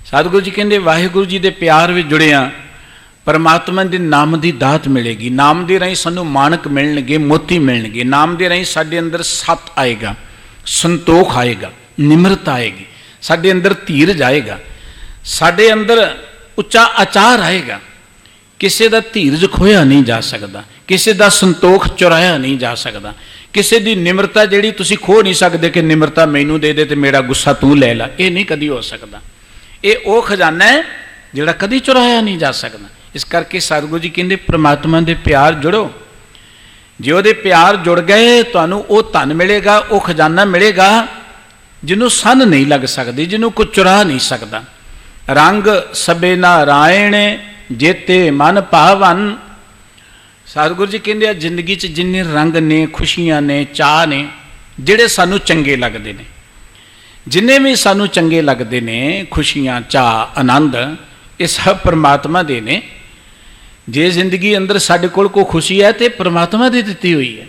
सतगुरु जी कहंदे वाहिगुरु जी दे प्यार विच जुड़िया परमात्मा दे नाम दी दात मिलेगी। नाम दे राहीं सानू माणक मिलणगे, मोती मिलणगे। नाम दे राहीं साडे अंदर सत आएगा, संतोख आएगा, निम्रता आएगी, साडे अंदर धीरज आएगा, साडे अंदर उच्चा आचार आएगा। किसी का धीरज खोया नहीं जा सकता, किसी का संतोख चुराया नहीं जा सकता, किसी की निम्रता जिहड़ी तुसीं खो नहीं सकते कि निम्रता मैनू दे दे तो मेरा गुस्सा तू ले ला। ये नहीं कदी हो सकता। ये वो खजाना है जिहड़ा कदी चुराया नहीं जा सकता। इस करके सतगुरु जी कहंदे परमात्मा दे प्यार जुड़ो। जे उहदे प्यार जुड़ गए तुहानूं वो धन मिलेगा, वो खजाना मिलेगा जिन्हों सन नहीं लग सकती, जिन्हों कोई चुरा नहीं सकता। रंग सबे नारायण जेते मन भावन। सतगुरु जी कहंदे जिंदगी च जिन्ने रंग ने, खुशियां ने, चाह ने, जिहड़े सानू चंगे लगते हैं, जिन्ने भी सानू चंगे लगते हैं, खुशियां, चाह, आनंद, ये सब परमात्मा दे ने। जे जिंदगी अंदर साडे कोल कोई खुशी है तो परमात्मा दी दित्ती हुई है।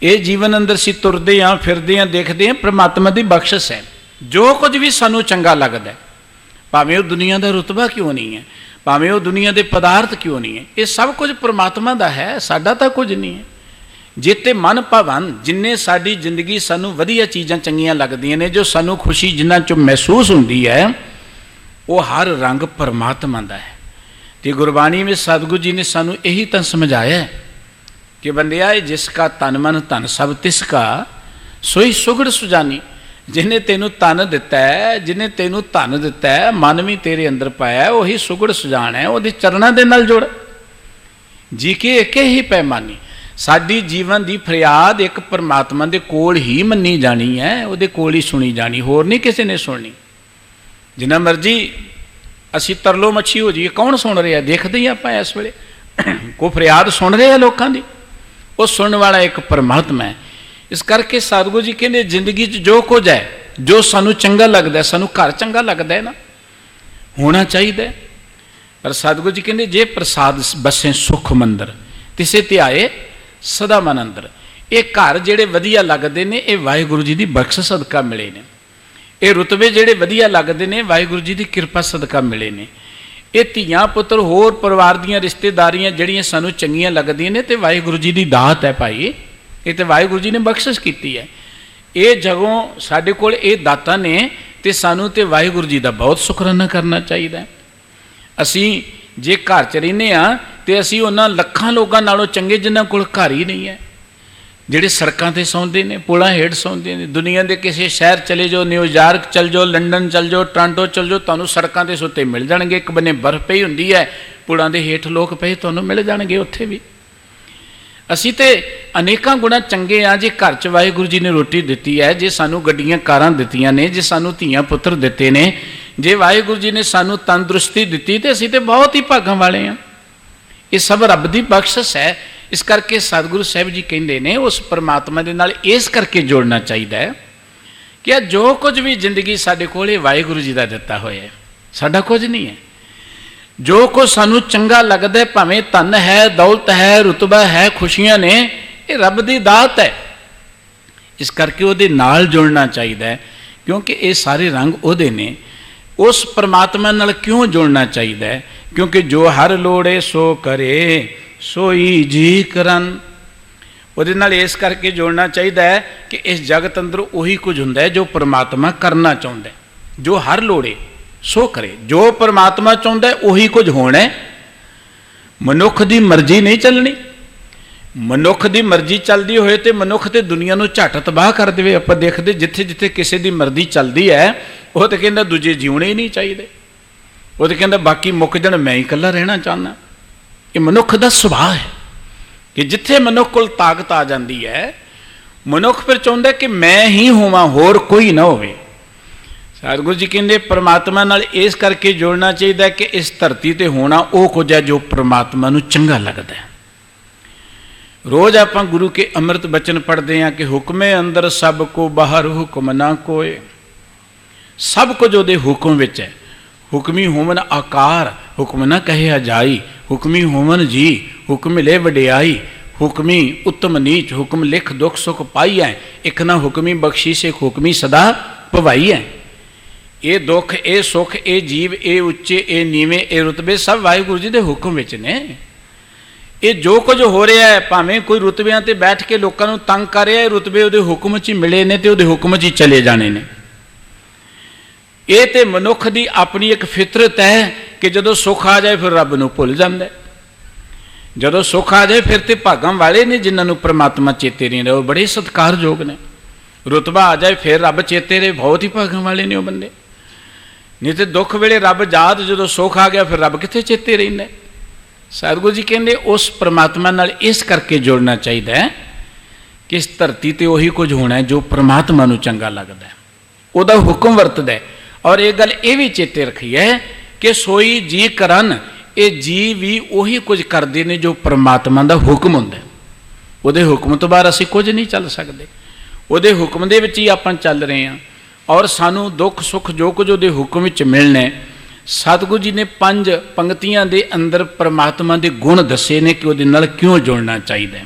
ये जीवन अंदर असीं तुरदे हाँ, फिरदे हाँ, देखते हैं, परमात्मा की बख्शिश है। जो कुछ भी सानू चंगा लगता है, भावें वो दुनिया का रुतबा क्यों नहीं है, भावें वो दुनिया के पदार्थ क्यों नहीं है, ये सब कुछ परमात्मा का है, साडा तो कुछ नहीं है। जेते मन भावन, जिन्ने साडी जिंदगी सानू वधिया चीज़ां चंगियां लगदियां ने, जो सानू खुशी जिन्हां चों महसूस हुंदी है, वो हर रंग परमात्मा का है। तो गुरबाणी में सतगुरु जी ने सानू यही तो समझाया है कि बंदिया जिसका तन मन धन सब तिसका सोई सुगड़ सुजानी। जिन्हें तेनू तन दिता है, जिन्हें तेनू धन दिता है, मन भी तेरे अंदर पाया, वही सुगड़ सुजान है। वो चरणों के नाल जुड़ जी के एक ही पैमानी। साडी जीवन की फरियाद एक परमात्मा के कोल ही मनी जानी है, वो कोल ही सुनी जानी, होर नहीं किसी ने सुननी। जिन्ना मर्जी असी तरलो मच्छी हो जाइए, कौन सुन रहा? देखते ही आप इस वेले कोई फरियाद सुन रहे हैं लोगों की, वो सुनने वाला एक परमात्मा है। इस करके सतगुरु जी कहते जिंदगी जो कुछ है, जो सानू चंगा लगता है, सानू घर चंगा लगता है ना, होना चाहिए। पर सतगुरु जी कहते जे प्रसाद बसे सुख मंदर तिसे ध्याए सदा मन अंदर। ये घर जेड़े वधिया लगते हैं, ये वाहिगुरु जी की बख्श सदका मिले ने। ये रुतबे जेड़े वधिया लगते हैं, वाहिगुरु जी की किरपा सदका मिले ने। ये धीआं पुत्र होर परिवार दीआं रिश्तेदारियां जिहड़ियां सानू चंगियां लगदियां ने, ते वाहिगुरु जी की दात है भाई। ये तो वाहिगुरु जी ने बख्शिश की है। ये जगों साडे कोल ये दातां ने, तो सानू तो वाहिगुरु जी का बहुत शुकराना करना चाहिए। असी जे घर च रहिंदे हां तो असी उन्हां लखां लोकां नालों चंगे जिन्हां कोल घर ही नहीं है, जिहड़े सड़कां ते सौंदे ने, पुलां हेठ सौंदे ने। दुनिया के किसी शहर चले जाओ, न्यूयॉर्क चल जाओ, लंडन चल जाओ, टोरंटो चल जाओ, तुहानूं सड़कां ते सुत्ते मिल जाणगे। एक बन्ने बर्फ पई हुंदी है, पुलां दे हेठ लोक पए तुहानूं मिल जाणगे उत्थे भी। असी तो अनेकां गुणा चंगे हाँ जे घर च वाहिगुरु जी ने रोटी दिती है, जे सानू गड्डियां कारां दित्तियां ने, जे सानू धीआं पुत्र दिते ने, जे वाहिगुरू जी ने सानू तंदुरुस्ती दी तो असीं तो बहुत ही भागां वाले हाँ। ये सब रब की बख्शिश है। इस करके सतगुरु साहब जी कहते हैं उस परमात्मा के नाल इस करके जोड़ना चाहिए कि जो कुछ भी जिंदगी साडे कोल वाहिगुरू जी का दिता होया है, साडा कुछ नहीं है। जो कुछ सानू चंगा लगता है, भावें धन है, दौलत है, रुतबा है, खुशियां ने, ये रब की दात है। इस करके उहदे नाल जुड़ना चाहिए, क्योंकि ये सारे रंग उहदे ने। उस परमात्मा नाल क्यों जुड़ना चाहिए? क्योंकि जो हर लोड़े सो करे सोई जी करन। उहदे नाल इस करके जोड़ना चाहिए कि इस जगत अंदर उही कुछ हुंदा है जो परमात्मा करना चाहुंदा है। जो हर लोड़े सो करे, जो परमात्मा चाहुंदा है उही कुछ होना है। मनुख की मर्जी नहीं चलनी। मनुख की मर्जी चलती होए तो मनुख तो दुनिया को झट तबाह कर दे। आप देखते जिथे जिथे किसी की मर्जी चलती है वह तो कहता दूजे जीवने ही नहीं चाहिए। वो तो कहता बाकी मुक जाण, मैं ही कला रहना चाहना। ये मनुख का सुभाव है कि जिथे मनुख को ताकत आ जाती है, मनुख फिर चाहता कि मैं ही होवां, होर कोई ना होवे। सतगुरु जी कहते परमात्मा नाल इस करके जोड़ना चाहिए कि इस धरती ते होना वो कुछ है जो परमात्मा नूं चंगा लगता है। रोज़ आप गुरु के अमृत बचन पढ़ते हैं कि हुक्मे अंदर सब को बाहर हुक्म ना कोय। सब कुछ उहदे हुक्म विच है। हुक्मी होवन आकार, हुक्म न कहे जाई। हुक्मी होवन जी, हुक्म ले वडियाई। हुक्मी उत्तम नीच, हुक्म लिख दुख सुख पाई है। एक ना हुक्मी बख्शी से हुक्मी सदा भवाई है। ये दुख, ये सुख, ये जीव, ये उच्चे, ये नीवे, ये रुतबे सब वाहिगुरू जी के हुक्म विच ने। ये जो कुछ हो रहा है, भावें कोई रुतबियां ते बैठ के लोगों को तंग कर रहा है, रुतबे उहदे हुक्म च मिले ने ते उहदे हुक्म च चले जाने ने। ये तो मनुख की अपनी एक फितरत है कि जदों सुख आ जाए फिर रब नूं भुल जांदा है। जदों सुख आ जाए फिर तो भागां वाले ने जिन्होंने परमात्मा चेते नहीं रहे, वो बड़े सत्कारयोग ने। रुतबा आ जाए फिर रब चेते रहे, बहुत ही भागां वाले ने वो बंदे। नहीं तो दुख वेले रब याद, जदों सुख आ गया फिर रब कित्थे चेते रहिंदा। सतगुरु जी कहते उस परमात्मा नाल इस करके जुड़ना चाहिए कि इस धरती ते उही कुछ होना है जो परमात्मा नूं चंगा लगदा है, उहदा हुक्म वरतदा है। और एक गल ये भी चेते रखी है कि सोई जी करन, ये जी भी उही कुछ करते हैं जो परमात्मा का हुक्म हुंदा है। उहदे हुक्म तो बाहर असीं कुछ नहीं चल सकते। उहदे हुक्म दे विच ही आपां चल रहे हैं। और सानू दुख सुख जो कुछ उहदे हुक्म विच मिलना है। सतगुरु जी ने 5 पंक्तियां दे अंदर परमात्मा के गुण दसे ने कि उहदे नाल क्यों जुड़ना चाहिए।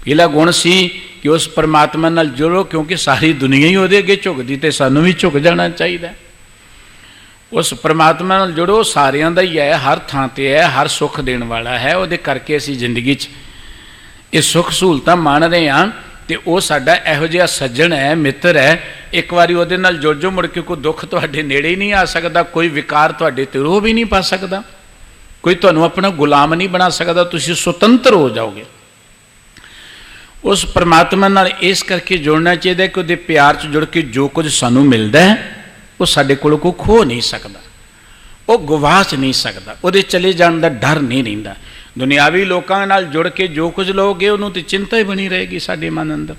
पहला गुण सी कि उस परमात्मा नाल जुड़ो, क्योंकि सारी दुनिया ही उहदे अगे झुकदी ते सानू भी झुक जाना चाहिए। उस परमात्मा नाल जुड़ो, सारियां दा ही है, हर थां ते है, हर सुख देने वाला है। उहदे करके असीं जिंदगी च ये सुख सहूलतां मान रहे हाँ। तो वह साडा इहो जिहा सज्जण है, मित्र है। एक बारी उहदे नाल जुड़ जाओ, मुड़ के कोई दुख तुहाडे नेड़े ही नहीं आ सकता, कोई विकार तुहाडे ते रोह भी नहीं पा सकता, कोई तुहानूं अपना गुलाम नहीं बना सकता, तुसीं सुतंत्र हो जाओगे। उस परमात्मा नाल इस करके जुड़ना चाहिए कि उहदे प्यार च जुड़ के जो कुछ सानूं मिलदा है वो साडे कोलों कोई खो नहीं सकता, वो गवाच नहीं सकता, उहदे चले जाने का डर नहीं रहिंदा। दुनियावी लोगों नाल जुड़ के जो कुछ लोगे उन्होंने तो चिंता ही बनी रहेगी साडे मन अंदर।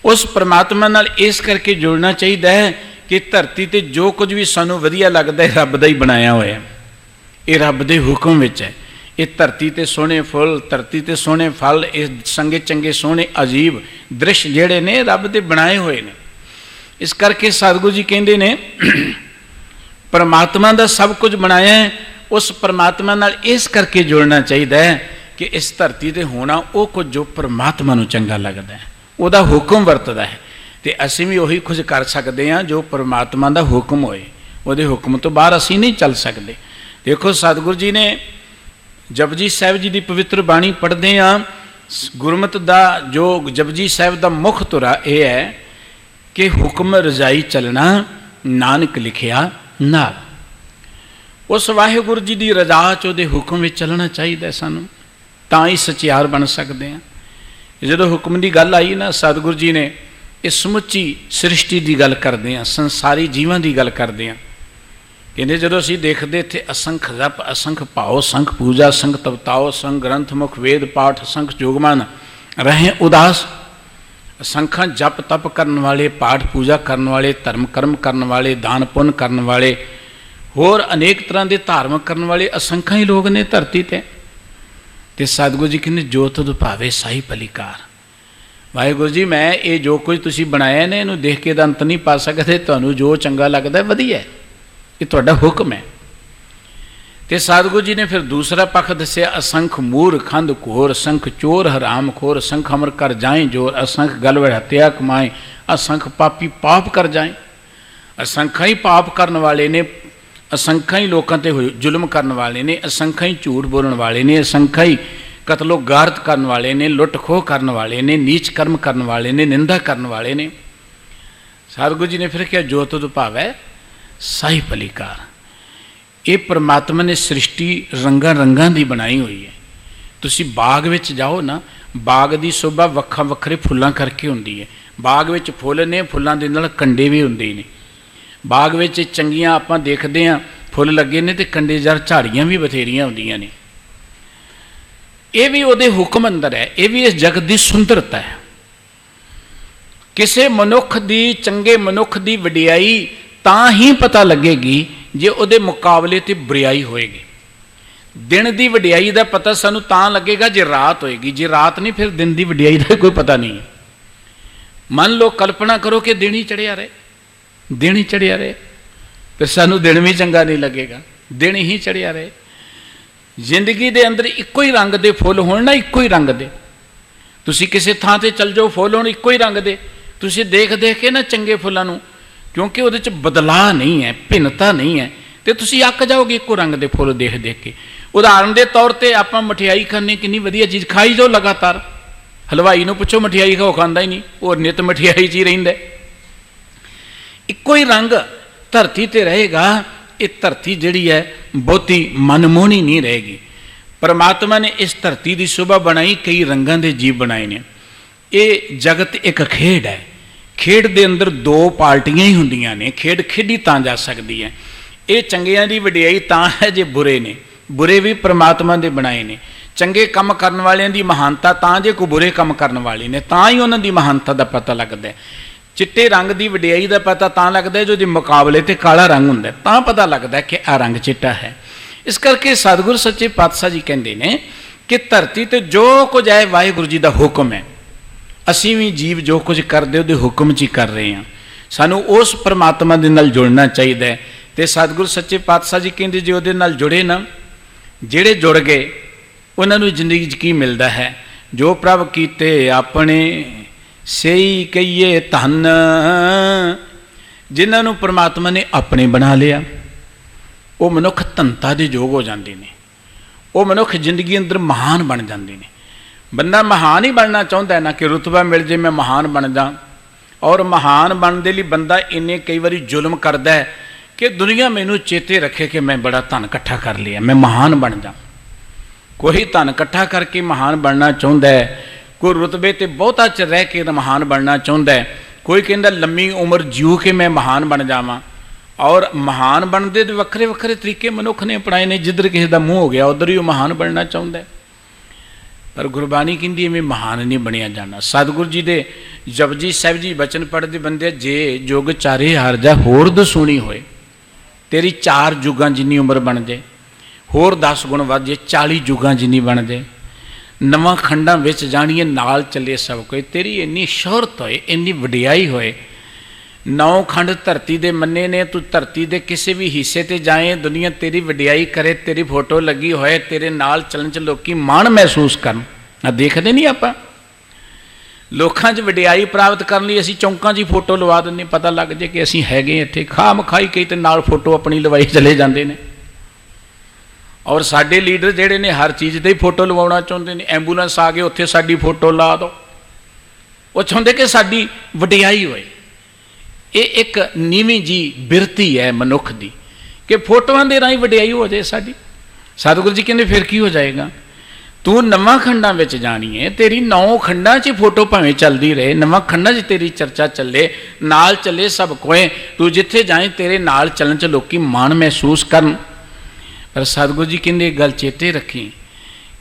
उस परमात्मा नाल इस करके जुड़ना चाहिए है कि धरती ते जो कुछ भी सानूं वधिया लगदा है रब दा ही बनाया होया है, ये रब दे हुक्म विच है। ये धरती ते सोहणे फुल, धरती ते सोहणे फल, इस संगे चंगे सोहणे अजीब दृश्य जिहड़े ने रब दे बनाए हुए ने। इस करके सतगुरु जी कहंदे ने परमात्मा दा सब कुछ बनाया है। उस परमात्मा नाल इस करके जुड़ना चाहिए कि इस धरती ते होना वो कुछ जो परमात्मा नूं चंगा लगदा है, उहदा हुक्म वरतदा है। तो असीं भी उही कुछ कर सकते हैं जो परमात्मा दा हुक्म होए, उहदे हुक्म तो बाहर असीं नहीं चल सकते। देखो सतगुरु जी ने जपजी साहिब जी की पवित्र बाणी पढ़ते हैं, गुरमत दा जो जपजी साहिब का मुख तुरा यह है कि हुक्म रजाई चलना नानक लिखिया नाल। उस वाहिगुरू जी की रजा च उहदे हुक्म में चलना चाहिए सानू, तां ही सचियार बन सकते हैं। जो हुक्म की गल आई ना, सतगुरु जी ने इस समुची सृष्टि की गल करते हैं, संसारी जीवां की गल करते हैं। कहते जो असीं देखते इत्थे असंख जप, असंख भाव, संख पूजा, संख तपताओ, संख ग्रंथ मुख वेद पाठ, संख जोगमान रहें उदास। असंख्य जप तप करने वाले, पाठ पूजा करने वाले, धर्म कर्म करने वाले, दान पुण्य करने वाले, होर अनेक तरह के धार्मिक करने वाले असंख्य ही लोग ने धरती ते सतगुरु जी कहते जो तुद भावे साही भलीकार। वाहिगुरु जी मैं ये जो कुछ तुसी बनाया ने इनू देख के अंत नहीं पा सकते, तुहानू जो चंगा लगता वधिया, ये तुहाडा हुक्म है। तो सतगुरु जी ने फिर दूसरा पक्ष दसिया, असंख मूर खंड घोर, असंख चोर हराम खोर, असंख अमर कर जाए जोर, असंख गलवड़ हत्या कमाए, असंख पापी पाप कर जाए। असंख्या ही पाप करने वाले ने, असंख्या ही लोगों ते जुल्म करने वाले ने, असंख्या ही झूठ बोलने वाले ने, असंख्या ही कतलो गारत करने वाले ने, लुट खोह करने वाले ने, नीच कर्म करने वाले ने, निंदा करने वाले ने। सतगुरु जी ने फिर क्या, जो तुद भावै साही भलीकार। ये परमात्मा ने सृष्टि रंगा रंगां दी बनाई हुई है। तुसी बाग विच जाओ ना, बाग दी शोभा वक्खा वक्खरे फुल्लां करके हुंदी है। बाग विच फुੱਲ ने, फुੱਲਾਂ दे नाल कंडे भी हुंदे ने। बाग विच चंगियां आपां देखदे हां फुੱਲ लगे ने ते कंडेदार झाड़ियां भी बथेरियां हुंदियां ने। ये भी उहदे हुक्म अंदर है, ये भी इस जगत दी सुंदरता है। किसी मनुख दी, चंगे मनुख दी वडियाई तां ही पता लगेगी जे उहदे मुकाबले ते बुराई होएगी। दिन की वडियाई का पता सानू तां लगेगा जे रात होएगी, जे रात नहीं फिर दिन की वडियाई का कोई पता नहीं। मन लो कल्पना करो कि दिन ही चढ़िया रहे, दिन ही चढ़िया रहे, फिर सानू दिन भी चंगा नहीं लगेगा। दिन ही चढ़िया रहे। जिंदगी के अंदर इक्को ही रंग दे फुੱਲ होण ना, इक्को ही रंग दे। तुसी किसी थां ते चल जाओ, फुੱਲ होण इक्को ही रंग दे। तुसी देख देख के ना चंगे फुੱਲਾਂ नू, क्योंकि वो बदलाव नहीं है, भिन्नता नहीं है, तो तुसी अक जाओगे एको रंग के फुੱਲ देख देख के। उदाहरण के तौर पर आप मठियाई खाने, कितनी वधिया चीज़ खाई जाओ लगातार। हलवाई नूं पुछो मठियाई खाओ, खांदा ही नहीं, और नित मठियाई च ही रहिंदा। इक्को ही रंग धरती ते रहेगा। ये धरती जिहड़ी है बहुती मनमोहनी नहीं रहेगी। परमात्मा ने इस धरती की शोभा बनाई, कई रंगां दे जीव बनाए ने। ये जगत एक खेड है। खेड दे अंदर दो पार्टियां ही हुंदियां ने। खेड खेडी तां जा सकदी है। ये चंगियां दी वडियाई तां है जे बुरे ने, बुरे भी परमात्मा दे बनाए ने। चंगे काम करने वालियां दी महानता तां जे कोई बुरे काम करने वाले ने, तां ही उन्हां दी महानता दा पता लगदा है। चिट्टे रंग की वडियाई का पता तां लगदा है जो दे मुकाबले ते काला रंग हुंदा है, तां पता लगदा है कि आ रंग चिट्टा है। इस करके सतगुरु सच्चे पातशाह जी कहंदे ने कि धरती ते जो कुछ है वाहिगुरू जी का हुक्म है। असीं भी जीव जो कुछ करदे उहदे हुक्म च ही कर रहे हैं। सानू उस परमात्मा दे नाल जुड़ना चाहिए। तो सतगुरु सच्चे पातशाह जी कहंदे जे उहदे नाल जुड़े ना, जिहड़े जुड़ गए उन्हां नूं जिंदगी च की मिलदा है। जो प्रभ कीते अपने सही कहिए धन, जिन्हां नूं परमात्मा ने अपने बना लिया वो मनुख धनता दे योग हो जाते हैं। वो मनुख जिंदगी अंदर महान बन जाते हैं। बंदा महान ही बनना चाहता है ना कि रुतबा मिल जाए मैं महान बन जा। और महान बनने लिए बंदा इन्ने कई बार जुल्म करता है कि दुनिया मैनू चेते रखे कि मैं बड़ा धन इकट्ठा कर लिया, मैं महान बन जा। कोई धन इकट्ठा करके महान बनना चाहता है, कोई रुतबे ते बहुता च रह के महान बनना चाहता है, कोई कहता लम्मी उम्र जीव के मैं महान बन जावां। और महान बनते तो वक्रे वक्रे तरीके मनुख ने अपनाए ने। जिधर किसी का मूँह हो गया उधर ही महान बनना चाहता है। पर गुरबाणी कहती मैं महान नहीं बनिया जाना। सतगुरु जी दे जपजी साहिब जी बचन पढ़ते बंदे जे जुग चारे हार जा होर दसूनी होए, तेरी 4 जुगां जिन्नी उम्र बन जाए, होर 10 गुण वध जाए, 40 जुगां जिन्नी बन जाए, नवां खंडां विच जाणीए नाल चले सब कोई, तेरी इन्नी शोहरत होए, इन्नी वडियाई होए। 9 खंड धरती दे मन्ने ने, तू धरती दे किसी भी हिस्से ते जाए दुनिया तेरी वडियाई करे, तेरी फोटो लगी होए, तेरे नाल चलन च लोकी माण महसूस करन। ना देखते नहीं आपां लोकां च वडियाई प्राप्त करने लिए असीं चौंकां च फोटो लवा दिंदे, पता लग जाए कि असीं हैगे इत्थे। खाम खाई कई ते नाल फोटो अपनी लवाई चले जाते हैं। और साडे लीडर जिहड़े ने हर चीज़ ते फोटो लवाउणा चाहुंदे ने। एंबूलेंस आ गए उत्थे साडी फोटो ला दो। वो चाहुंदे कि साडी वडियाई होए। ये एक नीवीं जी बिरती है मनुख दी कि फोटोआं दे राहीं वडियाई हो जाए साडी। सतगुरु जी कहंदे फिर की हो जाएगा, तू नवां खंडां विच जानी है, तेरी 9 खंडां च फोटो भावें चलदी रहे, नवां खंडां च तेरी चर्चा चले, नाल चले सब कोई, तू जिथे जाए तेरे नाल चलन च लोकी माण महसूस करन। पर सतगुरु जी कहंदे गल चेते रखी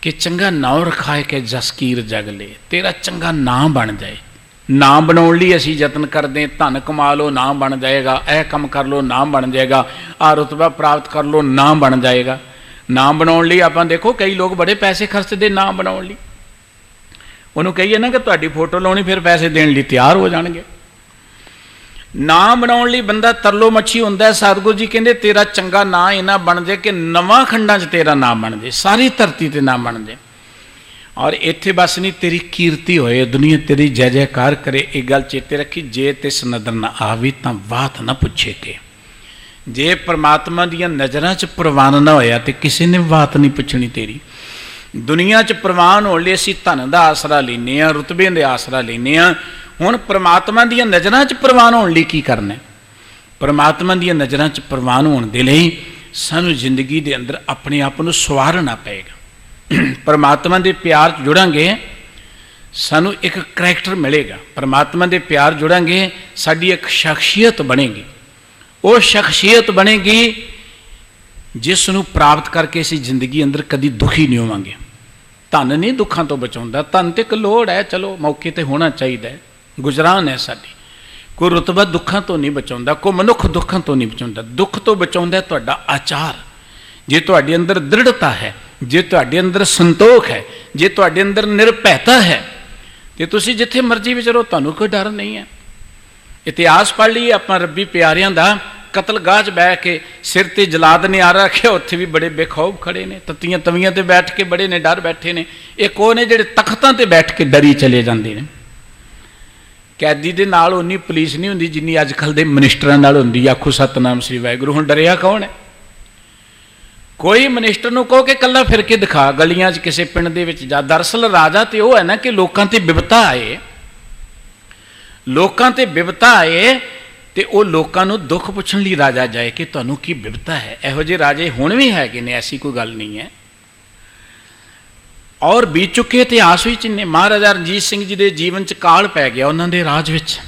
कि चंगा नाम रखाए के जसकीर जग ले, तेरा चंगा नाम बन जाए। ਨਾਮ ਬਣਾਉਣ ਲਈ ਅਸੀਂ ਯਤਨ ਕਰਦੇ, ਧਨ ਕਮਾ ਲਓ ਨਾਮ ਬਣ ਜਾਏਗਾ, ਇਹ ਕੰਮ ਕਰ ਲਓ ਨਾਮ ਬਣ ਜਾਏਗਾ, ਆਹ ਰੁਤਬਾ ਪ੍ਰਾਪਤ ਕਰ ਲਓ ਨਾਮ ਬਣ ਜਾਏਗਾ। ਨਾਮ ਬਣਾਉਣ ਲਈ ਆਪਾਂ ਦੇਖੋ ਕਈ ਲੋਕ ਬੜੇ ਪੈਸੇ ਖਰਚਦੇ ਨਾਮ ਬਣਾਉਣ ਲਈ। ਉਹਨੂੰ ਕਹੀਏ ਨਾ ਕਿ ਤੁਹਾਡੀ ਫੋਟੋ ਲਾਉਣੀ, ਫਿਰ ਪੈਸੇ ਦੇਣ ਲਈ ਤਿਆਰ ਹੋ ਜਾਣਗੇ। ਨਾਮ ਬਣਾਉਣ ਲਈ ਬੰਦਾ ਤਰਲੋ ਮੱਛੀ ਹੁੰਦਾ। ਸਤਿਗੁਰੂ ਜੀ ਕਹਿੰਦੇ ਤੇਰਾ ਚੰਗਾ ਨਾਂ ਇਹਨਾਂ ਬਣ ਜਾਏ ਕਿ ਨਵਾਂ ਖੰਡਾਂ 'ਚ ਤੇਰਾ ਨਾਮ ਬਣ ਜਾਏ, ਸਾਰੀ ਧਰਤੀ ਤੇ ਨਾਮ ਬਣ ਜਾਏ। ਔਰ ਇੱਥੇ ਬਸ ਨਹੀਂ, ਤੇਰੀ ਕੀਰਤੀ ਹੋਏ, ਦੁਨੀਆ ਤੇਰੀ ਜੈ ਜੈਕਾਰ ਕਰੇ। ਇਹ ਗੱਲ ਚੇਤੇ ਰੱਖੀ, ਜੇ ਤਿਸ ਨਦਰ ਨਾ ਆਵੀ ਤਾਂ ਬਾਤ ਨਾ ਪੁੱਛੇ ਕੇ। ਜੇ ਪਰਮਾਤਮਾ ਦੀਆਂ ਨਜ਼ਰਾਂ 'ਚ ਪ੍ਰਵਾਨ ਨਾ ਹੋਇਆ ਤੇ ਕਿਸੇ ਨੇ ਬਾਤ ਨਹੀਂ ਪੁੱਛਣੀ ਤੇਰੀ। ਦੁਨੀਆ 'ਚ ਪ੍ਰਵਾਨ ਹੋਣ ਲਈ ਅਸੀਂ ਧਨ ਦਾ ਆਸਰਾ ਲੈਂਦੇ ਹਾਂ, ਰੁਤਬੇ ਦੇ ਆਸਰਾ ਲੈਂਦੇ ਹਾਂ। ਹੁਣ ਪਰਮਾਤਮਾ ਦੀਆਂ ਨਜ਼ਰਾਂ 'ਚ ਪ੍ਰਵਾਨ ਹੋਣ ਲਈ ਕੀ ਕਰਨਾ? ਪਰਮਾਤਮਾ ਦੀਆਂ ਨਜ਼ਰਾਂ 'ਚ ਪ੍ਰਵਾਨ ਹੋਣ ਦੇ ਲਈ ਸਾਨੂੰ ਜ਼ਿੰਦਗੀ ਦੇ ਅੰਦਰ ਆਪਣੇ ਆਪ ਨੂੰ ਸਵਾਰਨਾ ਪਏਗਾ। ਪਰਮਾਤਮਾ ਦੇ ਪਿਆਰ 'ਚ ਜੁੜਾਂਗੇ, ਸਾਨੂੰ ਇੱਕ ਕਰੈਕਟਰ ਮਿਲੇਗਾ। ਪਰਮਾਤਮਾ ਦੇ ਪਿਆਰ ਜੁੜਾਂਗੇ, ਸਾਡੀ ਇੱਕ ਸ਼ਖਸੀਅਤ ਬਣੇਗੀ। ਉਹ ਸ਼ਖਸੀਅਤ ਬਣੇਗੀ ਜਿਸ ਨੂੰ ਪ੍ਰਾਪਤ ਕਰਕੇ ਅਸੀਂ ਜ਼ਿੰਦਗੀ ਅੰਦਰ ਕਦੀ ਦੁਖੀ ਨਹੀਂ ਹੋਵਾਂਗੇ। ਧਨ ਨਹੀਂ ਦੁੱਖਾਂ ਤੋਂ ਬਚਾਉਂਦਾ, ਧਨ ਤੇ ਇੱਕ ਲੋੜ ਹੈ, ਚਲੋ ਮੌਕੇ ਤੇ ਹੋਣਾ ਚਾਹੀਦਾ ਹੈ, ਗੁਜਰਾਨ ਹੈ ਸਾਡੀ। ਕੋਈ ਰੁਤਬਾ ਦੁੱਖਾਂ ਤੋਂ ਨਹੀਂ ਬਚਾਉਂਦਾ, ਕੋਈ ਮਨੁੱਖ ਦੁੱਖਾਂ ਤੋਂ ਨਹੀਂ ਬਚਾਉਂਦਾ। ਦੁੱਖ ਤੋਂ ਬਚਾਉਂਦਾ ਤੁਹਾਡਾ ਆਚਾਰ। ਜੇ ਤੁਹਾਡੇ ਅੰਦਰ ਦ੍ਰਿੜਤਾ ਹੈ, ਜੇ ਤੁਹਾਡੇ ਅੰਦਰ ਸੰਤੋਖ ਹੈ, ਜੇ ਤੁਹਾਡੇ ਅੰਦਰ ਨਿਰਭੈਤਾ ਹੈ, ਤੇ ਤੁਸੀਂ ਜਿੱਥੇ ਮਰਜ਼ੀ ਵਿਚਰੋ, ਤੁਹਾਨੂੰ ਕੋਈ ਡਰ ਨਹੀਂ ਹੈ। ਇਤਿਹਾਸ ਪੜ੍ਹ ਲਈਏ ਆਪਾਂ ਰੱਬੀ ਪਿਆਰਿਆਂ ਦਾ। ਕਤਲਗਾਹ 'ਚ ਬਹਿ ਕੇ ਸਿਰ ਤੇ ਜਲਾਦ ਨੇ ਆ ਰੱਖਿਆ, ਉੱਥੇ ਵੀ ਬੜੇ ਬੇਖੌਫ ਖੜੇ ਨੇ, ਤੱਤੀਆਂ ਤਵੀਆਂ ਤੇ ਬੈਠ ਕੇ ਬੜੇ ਨੇ ਡਰ ਬੈਠੇ ਨੇ। ਇੱਕ ਉਹ ਨੇ ਜਿਹੜੇ ਤਖਤਾਂ ਤੇ ਬੈਠ ਕੇ ਡਰੀ ਚਲੇ ਜਾਂਦੇ ਨੇ। ਕੈਦੀ ਦੇ ਨਾਲ ਉਨੀ ਪੁਲਿਸ ਨਹੀਂ ਹੁੰਦੀ ਜਿੰਨੀ ਅੱਜ ਕੱਲ੍ਹ ਦੇ ਮਨਿਸਟਰਾਂ ਨਾਲ ਹੁੰਦੀ। ਆਖੋ ਸਤਨਾਮ ਸ੍ਰੀ ਵਾਹਿਗੁਰੂ। ਹੁਣ ਡਰਿਆ ਕੌਣ ਹੈ? ਕੋਈ ਮਨਿਸਟਰ ਨੂੰ ਕਹੋ ਕਿ ਇਕੱਲਾ ਫਿਰ ਕੇ ਦਿਖਾ ਗਲੀਆਂ 'ਚ ਕਿਸੇ ਪਿੰਡ ਦੇ ਵਿੱਚ ਜਾ। ਦਰਅਸਲ ਰਾਜਾ ਤੇ ਉਹ ਹੈ ਨਾ ਕਿ ਲੋਕਾਂ ਤੇ ਬਿਪਤਾ ਆਏ, ਲੋਕਾਂ ਤੇ ਬਿਪਤਾ ਆਏ ਤੇ ਉਹ ਲੋਕਾਂ ਨੂੰ ਦੁੱਖ ਪੁੱਛਣ ਲਈ ਰਾਜਾ ਜਾਏ ਕਿ ਤੁਹਾਨੂੰ ਕੀ ਬਿਪਤਾ ਹੈ। ਇਹੋ ਜਿਹੇ ਰਾਜੇ ਹੁਣ ਵੀ ਹੈਗੇ ਨੇ, ਐਸੀ ਕੋਈ ਗੱਲ ਨਹੀਂ ਹੈ। ਔਰ ਬੀਤ ਚੁੱਕੇ ਇਤਿਹਾਸ ਵਿੱਚ ਨੇ। ਮਹਾਰਾਜਾ ਰਣਜੀਤ ਸਿੰਘ ਜੀ ਦੇ ਜੀਵਨ 'ਚ ਕਾਲ ਪੈ ਗਿਆ, ਉਹਨਾਂ ਦੇ ਰਾਜ ਵਿੱਚ।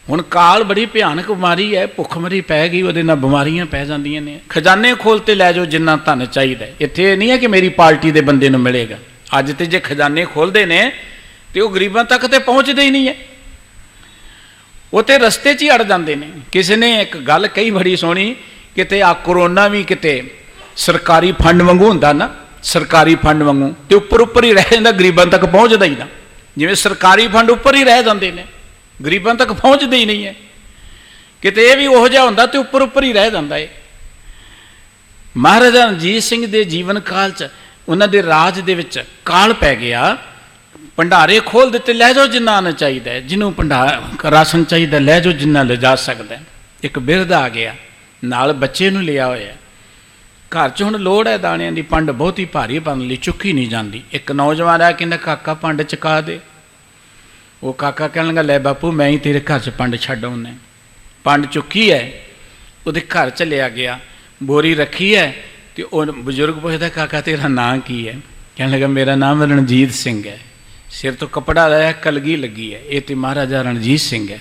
ਹੁਣ ਕਾਲ ਬੜੀ ਭਿਆਨਕ ਬਿਮਾਰੀ ਹੈ, ਭੁੱਖਮਰੀ ਪੈ ਗਈ, ਉਹਦੇ ਨਾਲ ਬਿਮਾਰੀਆਂ ਪੈ ਜਾਂਦੀਆਂ ਨੇ। ਖਜ਼ਾਨੇ ਖੋਲ ਤੇ ਲੈ ਜਾਓ ਜਿੰਨਾ ਧਨ ਚਾਹੀਦਾ। ਇੱਥੇ ਇਹ ਨਹੀਂ ਹੈ ਕਿ ਮੇਰੀ ਪਾਰਟੀ ਦੇ ਬੰਦੇ ਨੂੰ ਮਿਲੇਗਾ। ਅੱਜ ਤੇ ਜੇ ਖਜ਼ਾਨੇ ਖੋਲਦੇ ਨੇ ਤੇ ਉਹ ਗਰੀਬਾਂ ਤੱਕ ਤੇ ਪਹੁੰਚਦੇ ਹੀ ਨਹੀਂ ਹੈ, ਉਹ ਤੇ ਰਸਤੇ 'ਚ ਹੀ ਅੜ ਜਾਂਦੇ ਨੇ। ਕਿਸੇ ਨੇ ਇੱਕ ਗੱਲ ਕਹੀ ਬੜੀ ਸੋਹਣੀ, ਕਿਤੇ ਆ ਕਰੋਨਾ ਵੀ ਕਿਤੇ ਸਰਕਾਰੀ ਫੰਡ ਵਾਂਗੂ ਹੁੰਦਾ ਨਾ, ਸਰਕਾਰੀ ਫੰਡ ਵਾਂਗੂ, ਤੇ ਉੱਪਰ ਹੀ ਰਹਿ ਜਾਂਦਾ, ਗਰੀਬਾਂ ਤੱਕ ਪਹੁੰਚਦਾ ਹੀ ਨਾ। ਜਿਵੇਂ ਸਰਕਾਰੀ ਫੰਡ ਉੱਪਰ ਹੀ ਰਹਿ ਜਾਂਦੇ ਨੇ, ਗਰੀਬਾਂ ਤੱਕ ਪਹੁੰਚਦੇ ਹੀ ਨਹੀਂ ਹੈ। ਕਿਤੇ ਇਹ ਵੀ ਉਹੋ ਜਿਹਾ ਹੁੰਦਾ ਤੇ ਉੱਪਰ ਹੀ ਰਹਿ ਜਾਂਦਾ ਹੈ। ਮਹਾਰਾਜਾ ਰਣਜੀਤ ਸਿੰਘ ਦੇ ਜੀਵਨ ਕਾਲ 'ਚ ਉਹਨਾਂ ਦੇ ਰਾਜ ਦੇ ਵਿੱਚ ਕਾਲ ਪੈ ਗਿਆ। ਭੰਡਾਰੇ ਖੋਲ ਦਿੱਤੇ, ਲੈ ਜਾਓ ਜਿੰਨਾ ਆਉਣਾ ਚਾਹੀਦਾ ਹੈ, ਜਿਹਨੂੰ ਰਾਸ਼ਨ ਚਾਹੀਦਾ ਲੈ ਜਾਓ ਜਿੰਨਾ ਲਿਜਾ ਸਕਦਾ। ਇੱਕ ਬਿਰਧ ਆ ਗਿਆ, ਨਾਲ ਬੱਚੇ ਨੂੰ ਲਿਆ ਹੋਇਆ। ਘਰ 'ਚ ਹੁਣ ਲੋੜ ਹੈ ਦਾਣਿਆਂ ਦੀ, ਪੰਡ ਬਹੁਤੀ ਭਾਰੀ ਬਣ ਲਈ, ਚੁੱਕੀ ਨਹੀਂ ਜਾਂਦੀ। ਇੱਕ ਨੌਜਵਾਨ ਆ ਕਹਿੰਦਾ ਕਾਕਾ ਪੰਡ ਚੁਕਾ ਦੇ। ਉਹ ਕਾਕਾ ਕਹਿਣ ਲੱਗਾ ਲੈ ਬਾਪੂ ਮੈਂ ਹੀ ਤੇਰੇ ਘਰ 'ਚ ਪੰਡ ਛੱਡ ਆਉਂਦਾ। ਪੰਡ ਚੁੱਕੀ ਹੈ, ਉਹਦੇ ਘਰ ਚਲਿਆ ਗਿਆ, ਬੋਰੀ ਰੱਖੀ ਹੈ, ਤੇ ਉਹ ਬਜ਼ੁਰਗ ਪੁੱਛਦਾ ਕਾਕਾ ਤੇਰਾ ਨਾਂ ਕੀ ਹੈ? ਕਹਿਣ ਲੱਗਾ ਮੇਰਾ ਨਾਮ ਰਣਜੀਤ ਸਿੰਘ ਹੈ। ਸਿਰ ਤੋਂ ਕੱਪੜਾ ਲਾਇਆ, ਕਲਗੀ ਲੱਗੀ ਹੈ, ਇਹ ਤੇ ਮਹਾਰਾਜਾ ਰਣਜੀਤ ਸਿੰਘ ਹੈ।